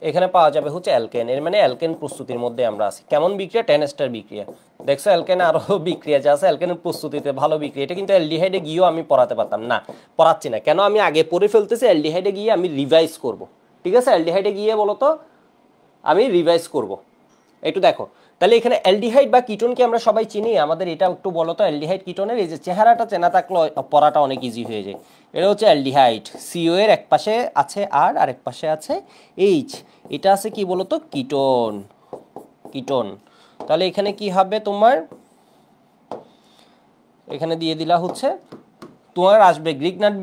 এখানে পাওয়া যাবে হচ্ছে অ্যালকেন, এর মানে অ্যালকেন প্রস্তুতির মধ্যে আমরা আছি। কেমন বিক্রিয়া, 10 স্টার বিক্রিয়া। দেখছো অ্যালকেনে আরো বিক্রিয়া যা আছে, অ্যালকেনের প্রস্তুতিতে ভালো বিক্রিয়া। এটা কিন্তু অ্যালডিহাইডে গিয়েও আমি পড়াতে পারতাম না, পড়াচ্ছি না কেন, আমি আগে পড়ে ফেলতেছি, অ্যালডিহাইডে গিয়ে আমি রিভাইজ করব, ঠিক আছে। অ্যালডিহাইডে গিয়ে বলো তো আমি রিভাইজ করব, একটু দেখো। তাহলে এখানে অ্যালডিহাইড বা কিটোনকে আমরা সবাই চিনি, আমাদের এটা একটু বলো তো, অ্যালডিহাইড কিটোনের এই যে চেহারাটা চেনা থাকলে পড়াটা অনেক ইজি হয়ে যায়। এটা হচ্ছে অ্যালডিহাইড, সিও এর এক পাশে আছে আর আরেক পাশে আছে এইচ, এটা আছে কি বলো তো কিটোন, কিটোন। তাহলে এখানে কি হবে তোমার, এখানে দিয়ে দিলা হচ্ছে তোমার আসবে গ্রিগনাট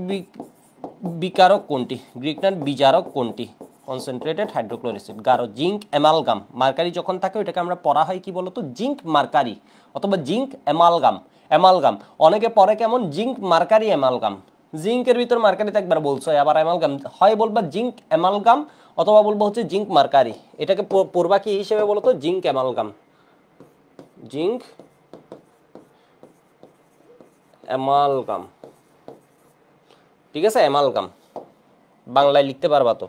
বিকারক কোনটি, গ্রিগনাট বিজারক কোনটি, কনসেন্ট্রেটেড হাইড্রোক্লোরিসিড, গাঢ় জিঙ্ক অ্যামালগাম। মার্কারি যখন থাকে ওইটাকে আমরা পড়া হয় কি বলতো জিঙ্ক মার্কারি অথবা জিঙ্ক অ্যামালগাম, অ্যামালগাম অনেকে পড়ে কেমন জিঙ্ক মার্কারি অ্যামালগাম, জিঙ্কের ভিতর মার্কারিতে একবার বলছো আবার অ্যামালগাম হয়, বলবা জিঙ্ক অ্যামালগাম অথবা বলবো হচ্ছে জিঙ্ক মার্কারি। এটাকে পড়বা কি হিসেবে বলতো জিঙ্ক অ্যামালগাম, জিঙ্ক অ্যামালগাম, ঠিক আছে, অ্যামালগাম বাংলায় লিখতে পারবা তো।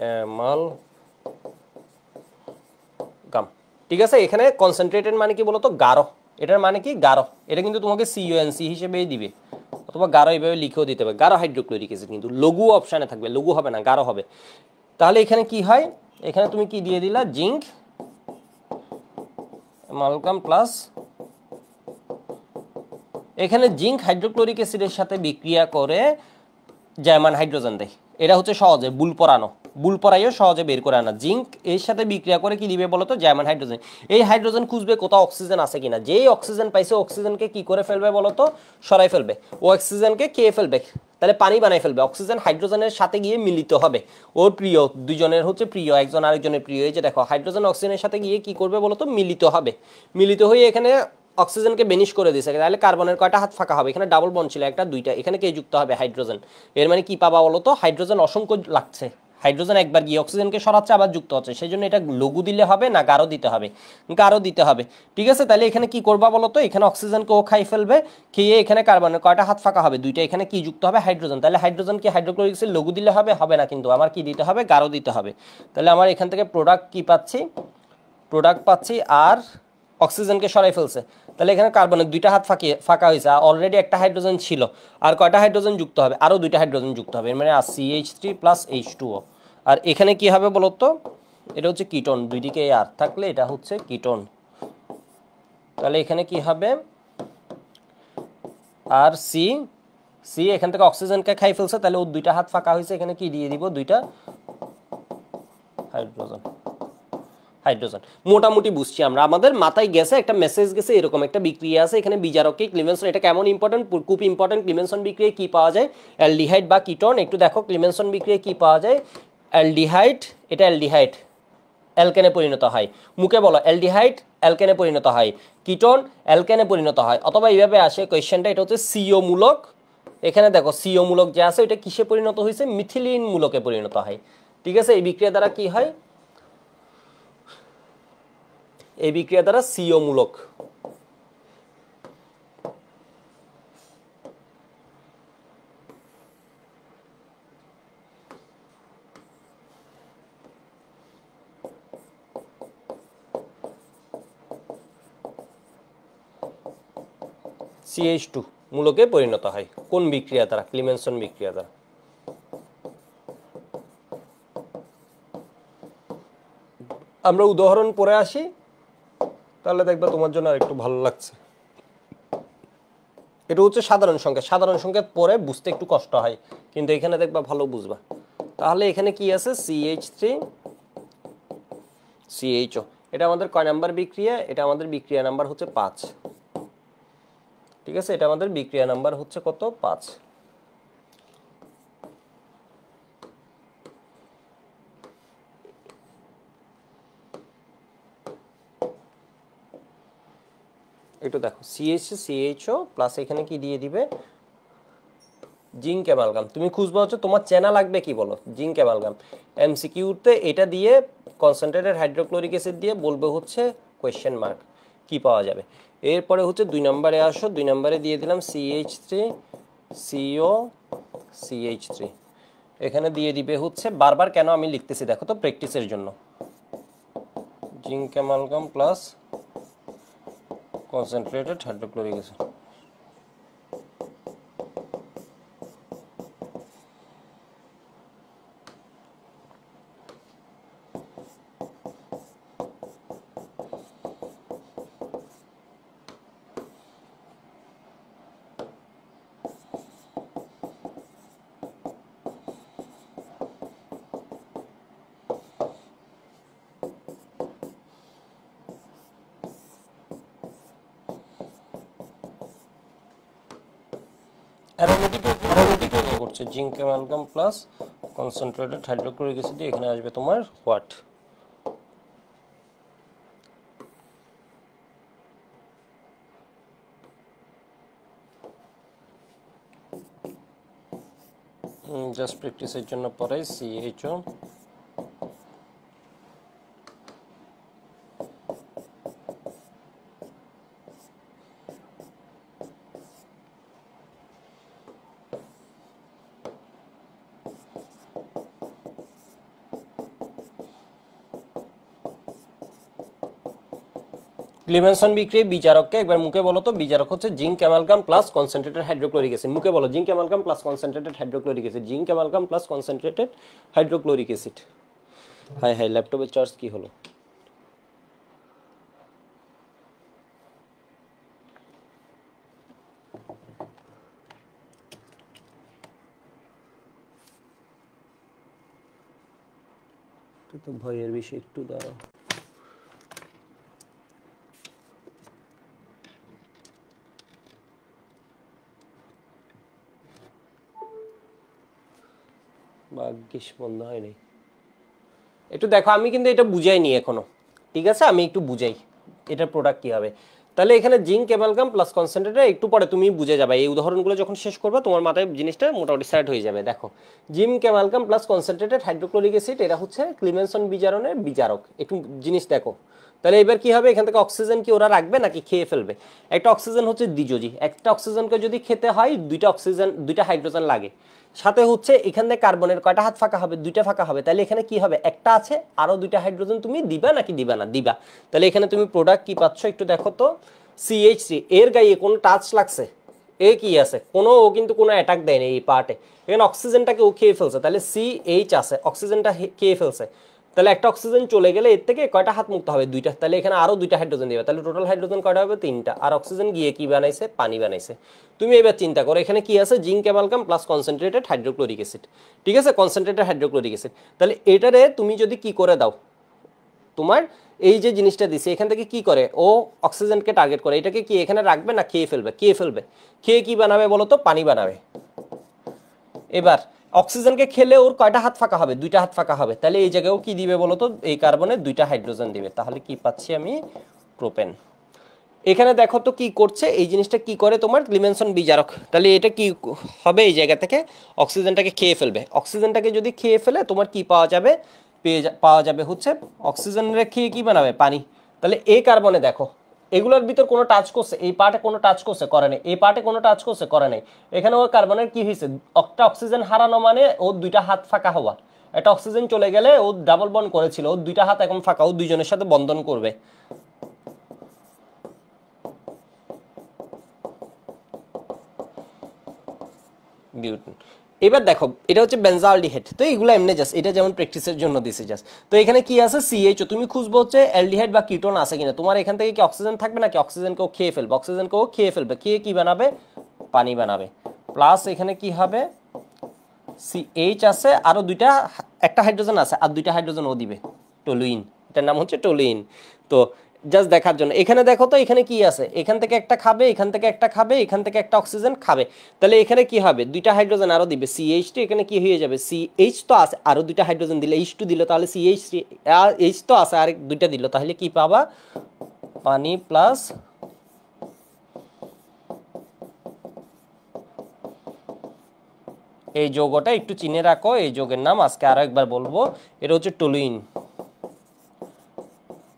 অ্যামালগাম, ঠিক আছে। এখানে কনসেন্ট্রেটেড মানে কি বলতো গাঢ়, এটার মানে কি গাঢ়, এটা কিন্তু তোমাকে সিইউএনসি হিসেবেই দিবে অথবা গাঢ় এইভাবে লিখেও দিতে হবে, গাঢ় হাইড্রোক্লোরিক অ্যাসিড, কিন্তু লঘু অপশানে থাকবে, লঘু হবে না, গাঢ় হবে। তাহলে এখানে কি হয়, এখানে তুমি কি দিয়ে দিলা জিঙ্ক অ্যামালগাম প্লাস, এখানে জিঙ্ক হাইড্রোক্লোরিক অ্যাসিডের সাথে বিক্রিয়া করে জার্মান হাইড্রোজেন দেয়, এটা হচ্ছে সহজে বুল পরানো, বুল পরাইও সহজে বের করে আনা। জিঙ্ক এর সাথে বিক্রিয়া করে কি দিবে বলতো জার্মান হাইড্রোজেন, এই হাইড্রোজেন খুঁজবে কোথাও অক্সিজেন আছে কিনা, যেই অক্সিজেন পাইছে অক্সিজেনকে কি করে ফেলবে বলতো সরাই ফেলবে, ও অক্সিজেনকে খেয়ে ফেলবে, তাহলে পানি বানাই ফেলবে, অক্সিজেন হাইড্রোজেনের সাথে গিয়ে মিলিত হবে, ওর প্রিয় দুজনের হচ্ছে প্রিয়, একজন আরেকজনের প্রিয়, এই যে দেখো হাইড্রোজেন অক্সিজেনের সাথে গিয়ে কি করবে বলতো মিলিত হবে, মিলিত হয়ে এখানে অক্সিজেনকে বেনিশ করে দিয়েছে, তাহলে কার্বনের কয়টা হাত ফাঁকা হবে, এখানে ডাবল বন্ড ছিল একটা দুইটা, এখানে কে যুক্ত হবে হাইড্রোজেন, এর মানে কি পাবা বলতো হাইড্রোজেন অসংখ্য লাগছে, হাইড্রোজেন একবার গিয়ে অক্সিজেনকে সরাচ্ছে আবার যুক্ত হচ্ছে, সেই জন্য এটা লঘু দিলে হবে না গাঢ় দিতে হবে, গাঢ় দিতে হবে, ঠিক আছে। তাহলে এখানে কি করবা বলতো, এখানে অক্সিজেনকে ও খাই ফেলবে, খেয়ে এখানে কার্বনের কয়টা হাত ফাঁকা হবে দুইটা, এখানে কি যুক্ত হবে হাইড্রোজেন, তাহলে হাইড্রোজেন কি হাইড্রোক্লোরিক অ্যাসিড লঘু দিলে হবে, হবে না, কিন্তু আমার কি দিতে হবে গাঢ় দিতে হবে। তাহলে আমার এখান থেকে প্রোডাক্ট কি পাচ্ছি, প্রোডাক্ট পাচ্ছি আর অক্সিজেনকে সরাই ফেলছে, তাহলে এখানে কার্বনের দুইটা হাত ফাঁকা হয়েছে, অলরেডি একটা হাইড্রোজেন ছিল, আর কয়টা হাইড্রোজেন যুক্ত হবে, আরও দুইটা হাইড্রোজেন যুক্ত হবে, মানে আর CH3 প্লাস H2O, আর এখানে কি হবে বলতো এটা হচ্ছে কিটোন, দুই দিকে আর থাকলে এটা হচ্ছে কিটোন, তাহলে এখানে কি হবে আর সি এখান থেকে অক্সিজেনকে খাই ফেলছে, তাহলে ও দুইটা হাত ফাঁকা হয়েছে, এখানে কি দিয়ে দিব দুইটা হাইড্রোজেন, হাইড্রোজেন মোটামুটি বুঝছি আমরা, আমাদের মাথায় গেছে একটা মেসেজ গেছে, এরকম একটা বিক্রিয়া আছে এখানে বিজারকে ক্লিমেনসন, এটা কেমন ইম্পর্টেন্ট, খুব ইম্পর্টেন্ট। ক্লিমেনসন বিক্রিয়ায় কি পাওয়া যায়, অ্যালডিহাইড বা কিটোন, একটু দেখো ক্লিমেনসন বিক্রিয়ায় কি পাওয়া যায়, অ্যালডিহাইড, এটা অ্যালডিহাইড অ্যালকেনে পরিণত হয়, মুখে বলো অ্যালডিহাইড অ্যালকেনে পরিণত হয়, কিটোন অ্যালকেনে পরিণত হয়, অথবা এইভাবে আসে কোয়েশ্চেনটা, এটা হচ্ছে সিও মূলক, এখানে দেখো সিও মূলক যে আছে ওইটা কিসে পরিণত হয়েছে, মিথিলিন মূলকে পরিণত হয়, ঠিক আছে। এই বিক্রিয়া দ্বারা কি হয়, এই বিক্রিয়া দ্বারা সিও মূলক, CH2 মূলকে পরিণত হয় কোন বিক্রিয়া দ্বারা, ক্লিমেনসন বিক্রিয়া দ্বারা। আমরা উদাহরণ পড়ে আসি, তাহলে দেখবা তোমার জন্য আরেকটু ভালো লাগছে। এটা হচ্ছে সাধারণ সংখ্যা, সাধারণ সংখ্যা পরে বুঝতে একটু কষ্ট হয়, কিন্তু এখানে দেখবা ভালো বুঝবা। তাহলে এখানে কি আছে, CH3 CHO, এটা আমাদের কয় নাম্বার বিক্রিয়া, এটা আমাদের বিক্রিয়া নাম্বার হচ্ছে 5। ঠিক আছে, এটা আমাদের বিক্রিয়া নাম্বার হচ্ছে কত, 5। একটু দেখো, CHO প্লাস এখানে কি দিয়ে দিবে, জিঙ্ক অ্যামালগাম। তুমি খুঁজবা হচ্ছে তোমার চেনা লাগবে কি বলো, জিঙ্ক অ্যামালগাম। MCQতে এটা দিয়ে কনসেন্ট্রেটেড হাইড্রোক্লোরিক অ্যাসিড দিয়ে বলবে হচ্ছে কোয়েশ্চেন মার্ক কি পাওয়া যাবে। এরপরে হচ্ছে 2 নম্বরে আসো, 2 নম্বরে দিয়ে দিলাম CH3CO CH3, এখানে দিয়ে দিবে হচ্ছে, বারবার কেন আমি লিখতেছি দেখো তো প্র্যাকটিসের জন্য, zinc amalgam plus concentrated hydrochloric acid. Aromatic করছে zinc amalgam plus concentrated hydrochloric acid, এখানে আসবে তোমার হোয়াট। জাস্ট প্র্যাকটিসের জন্য পরে CHO ক্লিমেনসন বিক্রিয়া বিচারককে একবার মুখে বলো তো, বিচারক হচ্ছে zinc amalgam plus concentrated hydrochloric acid. মুখে বলো zinc amalgam plus concentrated hydrochloric acid, zinc amalgam plus concentrated hydrochloric acid. High high, ল্যাপটপের চার্জ কি হলো? তো ভয়ের বিষয়, একটু দাঁড়াও। ভাগ্যিস বন্ধ হয়নি। একটু দেখো, আমি কিন্তু এটা বুঝাইনি এখনো, ঠিক আছে, আমি একটু বুঝাই এটার প্রোডাক্ট কি হবে। তাহলে এখানে জিঙ্ক অ্যামালগাম প্লাস কনসেন্ট্রেটেড, একটু পরে তুমি বুঝে যাবে, এই উদাহরণগুলো যখন শেষ করবে তোমার মাথায় জিনিসটা মোটামুটি সেট হয়ে যাবে। দেখো, zinc amalgam plus concentrated hydrochloric acid, এটা হচ্ছে ক্লিমেনসন বিজারণের বিচারক। একটু জিনিস দেখো, তাহলে এবার কি হবে, এখান থেকে অক্সিজেন কি ওরা রাখবে নাকি খেয়ে ফেলবে? একটা অক্সিজেন হচ্ছে দ্বিযোজী, একটা অক্সিজেনকে যদি খেতে হয় দুইটা হাইড্রোজেন লাগে, সাথে হচ্ছে এখান থেকে কার্বনের কয়টা হাত ফাঁকা হবে, দুইটা ফাঁকা হবে। তাহলে এখানে কি হবে, একটা আছে, আরো দুইটা হাইড্রোজেন তুমি দিবা নাকি দিবা না, দিবা। তাহলে এখানে তুমি প্রোডাক্ট কি পাচ্ছ একটু দেখো তো, CH3 এর গায়ে কোনো টাচ লাগছে, এ কি আছে, কোনো, ও কিন্তু কোনো অ্যাটাক দেয়নি এই পার্টে, এখানে অক্সিজেনটাকে ও খেয়ে ফেলছে, তাহলে CH আছে, অক্সিজেনটা খেয়ে ফেলছে। তাহলে একটা অক্সিজেন চলে গেলে এর থেকে কয়টা হাত মুক্ত হবে, দুইটা। তাহলে এখানে আরো দুইটা হাইড্রোজেন দিবে, তাহলে টোটাল হাইড্রোজেন কয়টা হবে, 3টা। আর অক্সিজেন গিয়ে কি বানাইছে, পানি বানাইছে। তুমি এবার চিন্তা করো, এখানে কি আছে, zinc amalgam plus concentrated hydrochloric acid, ঠিক আছে, কনসেন্ট্রেটেড হাইড্রোক্লোরিক অ্যাসিড। তাহলে এটারে তুমি যদি কি করে দাও, তোমার এই যে জিনিসটা দিছে এখান থেকে কি করে, ও অক্সিজেনকে টার্গেট করে, এটাকে কি এখানে রাখবে না খেয়ে ফেলবে, খেয়ে ফেলবে। খেয়ে কি বানাবে বলো তো, পানি বানাবে। এবার অক্সিজেনকে খেলে ওর কয়টা হাত ফাঁকা হবে, দুইটা হাত ফাঁকা হবে। তাহলে এই জায়গায়ও কি দিবে বলো তো, এই কার্বনের দুইটা হাইড্রোজেন দিবে। তাহলে কি পাচ্ছি আমি, প্রোপেন। এখানে দেখো তো কি করছে, এই জিনিসটা কি করে তোমার ক্লিমেনসন বিজারক। তাহলে এটা কি হবে, এই জায়গা থেকে অক্সিজেনটাকে খেয়ে ফেলবে। অক্সিজেনটাকে যদি খেয়ে ফেলে তোমার কি পাওয়া যাবে, পাওয়া যাবে হচ্ছে অক্সিজেনের খেয়ে কি বানাবে, পানি। তাহলে এই কার্বনে দেখো, এগুলোর ভিতর কোনো টাচ করছে, এই পার্টে কোনো টাচ করছে, করে নাই, এই পার্টে কোনো টাচ করছে, করে নাই। এখানে ওর কার্বনের কি হয়েছে, একটা অক্সিজেন হারানো মানে ওর দুইটা হাত ফাঁকা হওয়া। একটা অক্সিজেন চলে গেলে ও ডাবল বন্ড করেছিল, ওর দুইটা হাত এখন ফাঁকা, ও দুইজনের সাথে বন্ধন করবে। বিউটেন। এবার দেখো, এটা হচ্ছে বেনজালডিহাইড, তো এইগুলো এমনি জাস্ট, এটা যেমন প্র্যাকটিসের জন্য দিছে জাস্ট। তো এখানে কি আছে, CHO, তুমি খুঁজবো হচ্ছে অ্যালডিহাইড বা কিটোন আছে কিনা। তোমার এখান থেকে কি অক্সিজেন থাকবে নাকি অক্সিজেনকেও খেয়ে ফেলবে, অক্সিজেনকেও খেয়ে ফেলবে, খেয়ে কি বানাবে, পানি বানাবে, প্লাস এখানে কি হবে CH আছে, আরও দুইটা, একটা হাইড্রোজেন আছে আর দুইটা হাইড্রোজেন ও দিবে, টলুইন, এটার নাম হচ্ছে টলুইন। তো জাস্ট দেখার জন্য এখানে দেখো তো এখানে কি আছে, এখান থেকে একটা খাবে, এখান থেকে একটা খাবে, এখান থেকে একটা অক্সিজেন খাবে, তাহলে এখানে কি হবে দুইটা হাইড্রোজেন আরও দিবে CH2, এখানে কি হয়ে যাবে CH তো আছে, আরও দুইটা হাইড্রোজেন দিলে H2 দিল, তাহলে H তো আছে আর দুইটা দিল, তাহলে কি পাবা পানি প্লাস এই যৌগটা একটু চিনে রাখো, এই যৌগের নাম আজকে আরো একবার বলবো, এটা হচ্ছে টলুইন,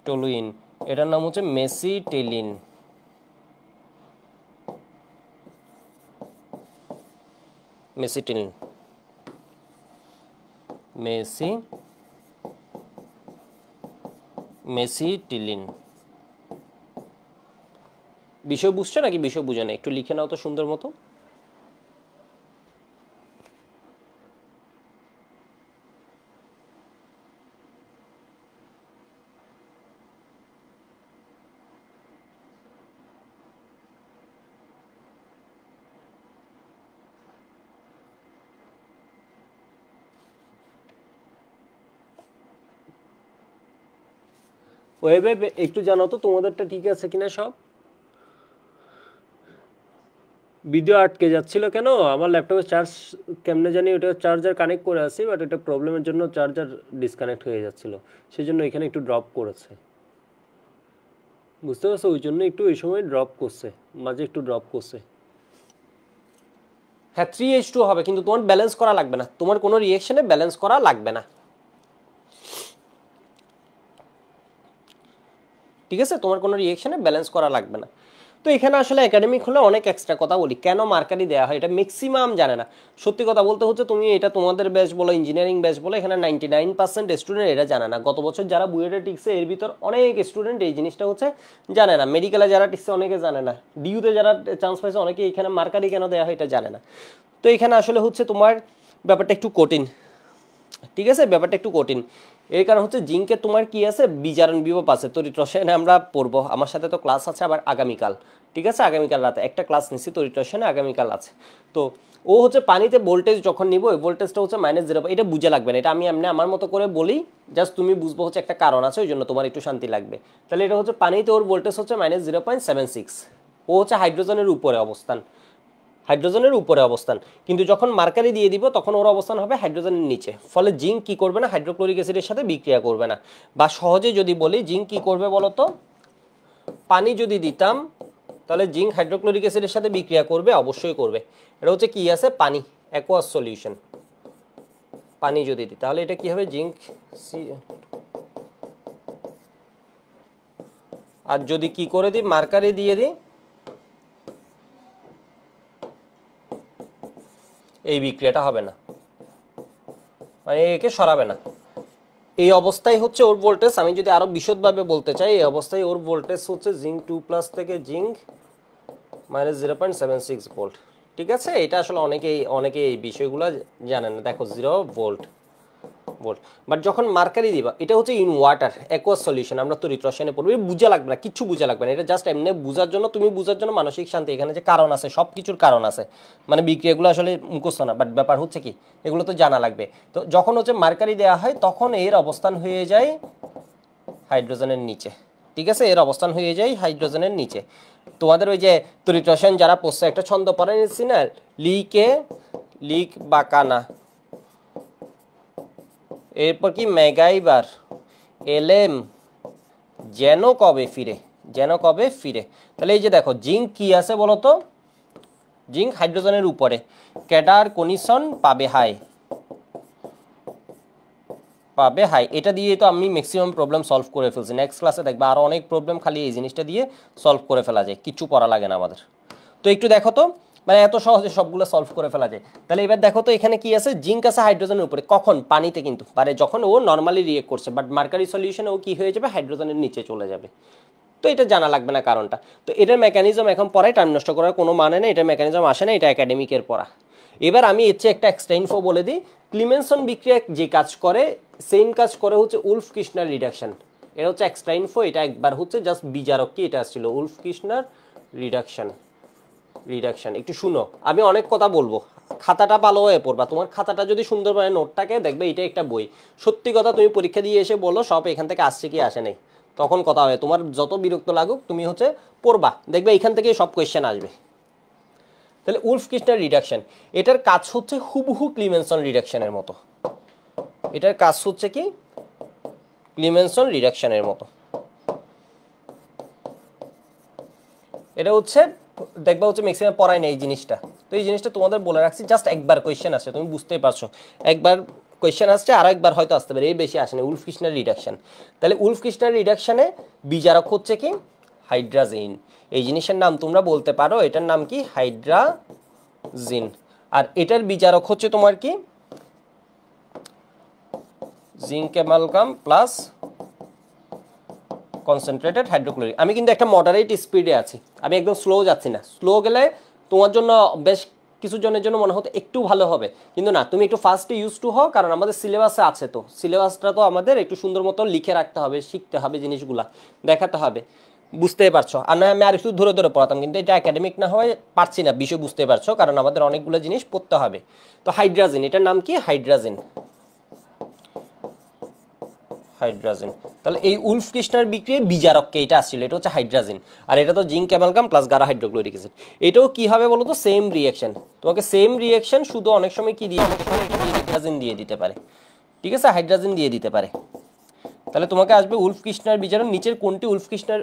টলুইন, এটার নাম হচ্ছে মেসিটিলিন, মেসিটিলিন, মেসিটিলিন। বিষয় বুঝছো নাকি বিষয় বুঝো না? একটু লিখে নাও তো সুন্দর মতো। ওয়েবে একটু জানো তো তোমাদেরটা ঠিক আছে কিনা সব। ভিডিও আটকে যাচ্ছিল কেন? আমার ল্যাপটপে চার্জ কেমনে জানি, ওটা চার্জার কানেক্ট করে আছি, বাট এটা প্রবলেমের জন্য চার্জার ডিসকানেক্ট হয়ে যাচ্ছিল, সেই জন্য এখানে একটু ড্রপ করেছে, বুঝতে পারছো? ওই জন্য একটু এই সময় ড্রপ করছে, মাঝে একটু ড্রপ করছে। হ্যাঁ 3H2 হবে, কিন্তু তোমার ব্যালেন্স করা লাগবে না, তোমার কোনো রিয়েকশনে ব্যালেন্স করা লাগবে না, ঠিক আছে? তোমার কোনো রিয়েকশনে ব্যালেন্স করা লাগবে না। তো এখানে আসলে একাডেমিক হলে অনেক এক্সট্রা কথা বলি, কেন মার্কারি দেওয়া হয় এটা ম্যাক্সিমাম জানে না। সত্যি কথা বলতে হচ্ছে, তুমি এটা তোমাদের ব্যাচ বলো, ইঞ্জিনিয়ারিং ব্যাচ বলো, এখানে 99% স্টুডেন্ট এটা জানে না। গত বছর যারা বুয়েটে টিকছে এর ভিতর অনেক স্টুডেন্ট এই জিনিসটা হচ্ছে জানে না, মেডিকেলে যারা টিকছে অনেকে জানে না, ডিউতে যারা চান্স পাইছে অনেকে এখানে মার্কারি কেন দেওয়া হয় এটা জানে না। তো এখানে আসলে হচ্ছে তোমার ব্যাপারটা একটু কঠিন, ঠিক আছে? ব্যাপারটা একটু কঠিন, এর কারণ হচ্ছে জিঙ্কে তোমার কি আছে, বিজারণ বিভব আছে, তড়িৎ রসায়নে আমরা পড়বো, আমার সাথে তো ক্লাস আছে আবার আগামীকাল, ঠিক আছে? আগামীকাল রাতে একটা ক্লাস নিচ্ছি তড়িৎ রসায়নে, আগামীকাল আছে। তো ও হচ্ছে পানিতে ভোল্টেজ যখন নিব, ওই ভোল্টেজটা হচ্ছে -0, এটা বুঝে লাগবে না, এটা আমি এমনি আমার মতো করে বলি, জাস্ট তুমি বুঝবো হচ্ছে একটা কারণ আছে, ওই জন্য তোমার একটু শান্তি লাগবে। তাহলে এটা হচ্ছে পানিতে ওর ভোল্টেজ হচ্ছে -0.76, ও হচ্ছে হাইড্রোজেনের উপরে অবস্থান, হাইড্রোজেনের উপরে অবস্থান, কিন্তু যখন মার্কারি দিয়ে দিব তখন ওর অবস্থান হবে হাইড্রোজেনের নিচে, ফলে জিঙ্ক কি করবে না, হাইড্রোক্লোরিক অ্যাসিডের সাথে বিক্রিয়া করবে না। বা সহজে যদি বলি জিঙ্ক কি করবে বলতো, পানি যদি দিতাম তাহলে জিঙ্ক হাইড্রোক্লোরিক অ্যাসিডের সাথে বিক্রিয়া করবে, অবশ্যই করবে। এটা হচ্ছে কি আছে, পানি, অ্যাকোয়াস সলিউশন, পানি যদি দিই তাহলে এটা কি হবে, জিঙ্ক আর যদি কি করে দিই, মার্কারি দিয়ে দিই, এই বিক্রিয়াটা হবে না, মানে একে সরাবে না। এই অবস্থায় হচ্ছে ওর ভোল্টেজ, আমি যদি আরো বিশদভাবে বলতে চাই, এই অবস্থায় ওর ভোল্টেজ হচ্ছে জিঙ্ক 2+ থেকে জিঙ্ক -0.76 ভোল্ট, ঠিক আছে? এটা আসলে অনেকেই এই বিষয়গুলো জানে না। দেখো 0 ভোল্ট, বাট যখন মার্কারি দিবা, এটা হচ্ছে ইন ওয়াটার অ্যাকোয়াস সলিউশন, আমরা তড়িৎ রসায়নে পড়বো, বুঝা লাগবে না, কিচ্ছু বুঝা লাগবে না, এটা জাস্ট এমনি বুঝার জন্য, তুমি বুঝার জন্য মানসিক শান্তি, এখানে যে কারণ আছে সব কিছুর কারণ আছে, মানে বিক্রিয়াগুলো আসলে মুখস্থ না, বাট ব্যাপার হচ্ছে কি এগুলো তো জানা লাগবে। তো যখন হচ্ছে মার্কারি দেওয়া হয় তখন এর অবস্থান হয়ে যায় হাইড্রোজেনের নিচে, ঠিক আছে? এর অবস্থান হয়ে যায় হাইড্রোজেনের নিচে। তোমাদের ওই যে তড়িৎ রসায়ন যারা পড়ছে একটা ছন্দ পড়ে নিচ্ছি না, লিক বা কানা, এরপর কি মেগাইবার, এলএম, যেন কবে ফিরে, যেন কবে ফিরে। তাহলে এই যে দেখো জিঙ্ক কি আছে বলতো, জিঙ্ক হাইড্রোজেনের উপরে, ক্যাডার কনিশন পাবে হাই, পাবে হাই, এটা দিয়ে তো আমি ম্যাক্সিমাম প্রবলেম সলভ করে ফেলছি। নেক্সট ক্লাসে দেখবা আরো অনেক প্রবলেম খালি এই জিনিসটা দিয়ে সলভ করে ফেলা যায়, কিছু পড়া লাগে না আমাদের। তো একটু দেখো তো, মানে এত সহজে সবগুলো সলভ করে ফেলা যায়। তাহলে এবার দেখো তো এখানে কি আছে, জিঙ্ক আছে হাইড্রোজেনের উপরে, কখন? পানিতে, কিন্তু পারে যখন ও নর্মালি রিয়েক্ট করছে, বাট মার্কারি সলিউশনে ও কি হয়ে যাবে, হাইড্রোজেনের নিচে চলে যাবে। তো এটা জানা লাগবে না কারণটা। তো এটার মেকানিজম এখন পড়ায়, টাইম নষ্ট করার কোনো মানে নেই, এটার মেকানিজম আসে না, এটা একাডেমিকের পড়া। এবার আমি এর চেয়ে একটা এক্সট্রা ইনফো বলে দিই, ক্লিমেনসন বিক্রিয়া যে কাজ করে সেম কাজ করে হচ্ছে উলফ কির্শনার রিডাকশন, এটা হচ্ছে এক্সট্রা ইনফো, এটা একবার হচ্ছে জাস্ট বিজারক কি এটা আসছিল, উলফ কির্শনার রিডাকশন, রিডাকশন একটু শুনো, আমি অনেক কথা বলবো, খাতাটা ভালো হয়ে পড়বা। তোমার খাতাটা যদি সুন্দরভাবে নোটটাকে দেখবে, এটা একটা বই। সত্যি কথা, তুমি পরীক্ষা দিয়ে এসে বলো সব এখান থেকে আসছে কি আসে নাই, তখন কথা হবে। তোমার যত বিরক্ত লাগুক তুমি হচ্ছে পড়বা, দেখবে এখান থেকে সব কোয়েশ্চেন আসবে। তাহলে উলফ কিস্টার রিডাকশন, এটার কাজ হচ্ছে হুবহু ক্লিমেনসন রিডাকশনের মতো। এটার কাজ হচ্ছে কি ক্লিমেনসন রিডাকশনের মতো। এটা হচ্ছে দেখবা হচ্ছে ম্যাক্সিমাম পড়ায় না এই জিনিসটা, তো এই জিনিসটা তোমাদের বলে রাখছি, জাস্ট একবার কোয়েশ্চেন আসছে, তুমি বুঝতেই পারছো, একবার কোয়েশ্চেন আসছে, আর একবার হয়তো আসতে পারে, এই বেশি আসে না। উলফ কিস্টার রিডাকশন, তাহলে উলফ কিস্টার রিডাকশনে বিজারক হচ্ছে কি হাইড্রাজিন। এই জিনিসের নাম তোমরা বলতে পারো, এটার নাম কি হাইড্রাজিন। আর এটার বিজারক হচ্ছে তোমার কি zinc amalgam plus concentrated hydrochloric. আমি কিন্তু একটা মডারেট স্পিডে আছি, আমি একদম স্লো যাচ্ছি না। স্লো গেলে তোমার জন্য বেশ কিছু জনের জন্য মনে হতো একটু ভালো হবে, কিন্তু না, তুমি একটু ফাস্টে ইউজ টু হও, কারণ আমাদের সিলেবাসে আছে, তো সিলেবাসটা তো আমাদের একটু সুন্দর মতো লিখে রাখতে হবে, শিখতে হবে, জিনিসগুলা দেখাতে হবে, বুঝতেই পারছো। আর না আমি আর একটু ধরে ধরে পড়াতাম, কিন্তু এটা একাডেমিক না হয়ে পারছি না, বিষয় বুঝতে পারছো, কারণ আমাদের অনেকগুলো জিনিস পড়তে হবে। তো হাইড্রাজিন, এটার নাম কি হাইড্রাজিন, হাইড্রাজিন। তাহলে এই উলফ কিস্টার বিক্রিয়ার বিজারককে এটা আসছিল, এটা হচ্ছে হাইড্রাজিন। আর এটা তো জিঙ্ক অ্যামালগাম প্লাস গারা হাইড্রোক্লোরিক অ্যাসিড। এটাও কি হবে বলো তো, সেম রিঅ্যাকশন, তোমাকে সেম রিঅ্যাকশন, শুধু অনেক সময় কি দিয়ে, অনেক সময় হাইড্রাজিন দিয়ে দিতে পারে, ঠিক আছে, হাইড্রাজিন দিয়ে দিতে পারে। তাহলে তোমাকে আসবে উলফ কিস্টার বিজারণ, নিচের কোনটি উলফ কিস্টার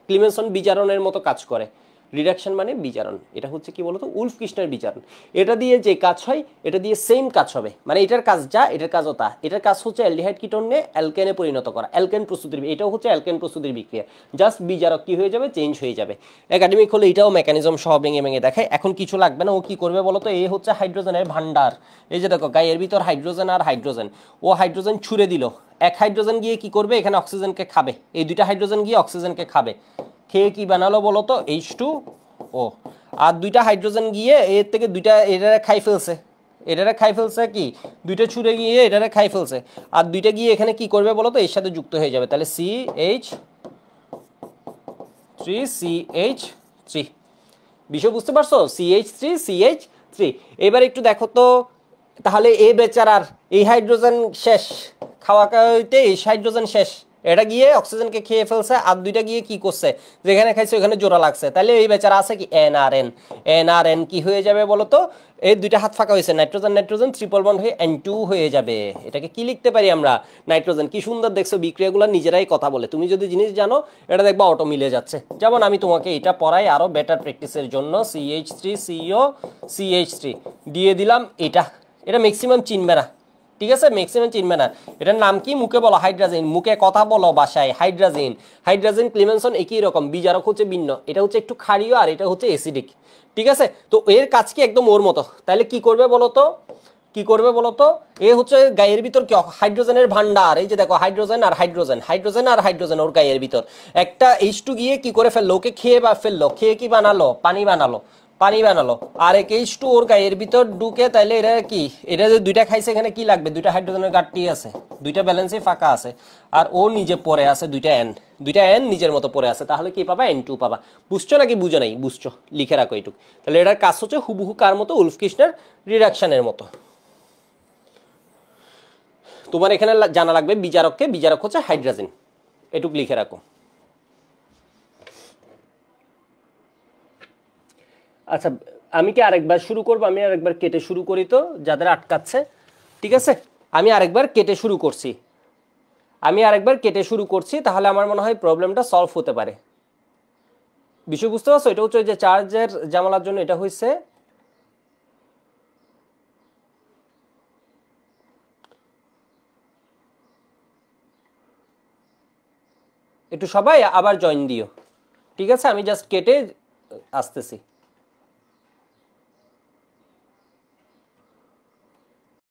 ক্লিমেনসন বিজারণের মতো কাজ করে। রিডাকশন মানে বিজারণ, এটা হচ্ছে কি বলতো উলফ কিস্টার বিজারণ। এটা দিয়ে যে কাজ হয়, এটা দিয়ে সেম কাজ হবে, মানে এটার কাজ যা, এটার কাজও তা। এটার কাজ হচ্ছে অ্যালডিহাইড কিটোনে অ্যালকেনে পরিণত করা, অ্যালকেন প্রস্তুতির, এটাও হচ্ছে অ্যালকেন প্রস্তুতির বিক্রিয়া, জাস্ট বিজারক কি হয়ে যাবে, চেঞ্জ হয়ে যাবে। একাডেমিক হলে এটাও মেকানিজম সহ ভেঙে ভেঙে দেখায়, এখন কিছু লাগবে না। ও কি করবে বলতো, এ হচ্ছে হাইড্রোজেনের ভান্ডার, এই যে দেখো গায়ের ভিতর হাইড্রোজেন আর হাইড্রোজেন, ও হাইড্রোজেন ছুড়ে দিল, এক হাইড্রোজেন গিয়ে কি করবে, এখানে অক্সিজেনকে খাবে, এই দুইটা হাইড্রোজেন গিয়ে অক্সিজেনকে খাবে, খেয়ে কি বানালো বলতো H2O। আর দুইটা হাইড্রোজেন গিয়ে এর থেকে দুইটা এটারে খাই ফেলছে, এটারে খাই ফেলছে, কি দুইটা ছুড়ে গিয়ে এটারে খাই ফেলছে, আর দুইটা গিয়ে এখানে কি করবে বলতো, এর সাথে যুক্ত হয়ে যাবে, তাহলে CH3CH3। বিষয় বুঝতে পারছো, CH3CH3। এবার একটু দেখো তো, তাহলে এই বেচারার এই হাইড্রোজেন শেষ, খাওয়া খাওয়াইতে এই হাইড্রোজেন শেষ, এটা গিয়ে অক্সিজেনকে খেয়ে ফেলছে, আর দুইটা গিয়ে কি করছে, যেখানে খাইছে ওখানে জোড়া লাগছে, তাহলে এই বেচারা আছে কি NRN। NRN কি হয়ে যাবে বলো তো, এই দুইটা হাত ফাঁকা হয়েছে, নাইট্রোজেন নাইট্রোজেন ট্রিপল বন্ড হয়ে N2 হয়ে যাবে। এটাকে কি লিখতে পারি আমরা, নাইট্রোজেন। কি সুন্দর দেখছো, বিক্রিয়াগুলো নিজেরাই কথা বলে, তুমি যদি জিনিস জানো এটা দেখবা অটো মিলে যাচ্ছে। যেমন আমি তোমাকে এটা পড়াই আরো বেটার প্র্যাকটিসের জন্য, CH3CO CH3 দিয়ে দিলাম, এটা এটা ম্যাক্সিমাম চিনবে না, ঠিক আছে, ম্যাক্সিমাম চিনবে না। এটার নাম কি, মুখে বলো হাইড্রাজিন, মুখে কথা বলো বাসায় হাইড্রাজিন। হাইড্রাজিন ক্লিমেনসন একই রকম, বিজারক হচ্ছে ভিন্ন, এটা হচ্ছে একটু ক্ষারীয় আর এটা হচ্ছে অ্যাসিডিক, ঠিক আছে। তো এর কাজ কি একদম ওর মতো, তাহলে কি করবে বলো তো, কি করবে বলো তো, এ হচ্ছে গায়ের ভিতর কি হাইড্রোজেনের ভান্ডার, এই যে দেখো হাইড্রোজেন আর হাইড্রোজেন, হাইড্রোজেন আর হাইড্রোজেন ওর গায়ের ভিতর, একটা H2 গিয়ে কি করে ফেললো, ওকে খেয়ে বা ফেললো, খেয়ে কি বানালো, পানি বানালো, পানি বানালো, আর এক H2 ওর গায়ের ভিতর ঢুকে, তাইলে এরা কি, এটা যে দুইটা খাইছে, এখানে কি লাগবে, দুইটা হাইড্রোজেনের ঘাটতি আছে, দুইটা ব্যালেন্সে ফাঁকা আছে, আর ও নিজে পড়ে আছে দুইটা N নিজের মতো পড়ে আছে, তাহলে কি পাবা, N2 পাবা। বুঝছো নাকি বুঝো নাই, বুঝছো, লিখে রাখো এইটুক। তাহলে এটার কাজ হচ্ছে হুবহু কার মতো, উলফ কিস্টার রিডাকশনের মতো। তোমার এখানে জানা লাগবে বিজারককে, বিজারক হচ্ছে হাইড্রোজেন, এটুক লিখে রাখো। আচ্ছা, আমি কি আরেকবার শুরু করবো, আমি আরেকবার কেটে শুরু করি তো, যাদের আটকাচ্ছে, ঠিক আছে, আমি আরেকবার কেটে শুরু করছি, আমি আরেকবার কেটে শুরু করছি, তাহলে আমার মনে হয় প্রবলেমটা সলভ হতে পারে। বিষয় বুঝতে পারছো, এটা হচ্ছে যে চার্জের জামালার জন্য এটা হয়েছে, একটু সবাই আবার জয়েন দিও, ঠিক আছে, আমি জাস্ট কেটে আসতেছি।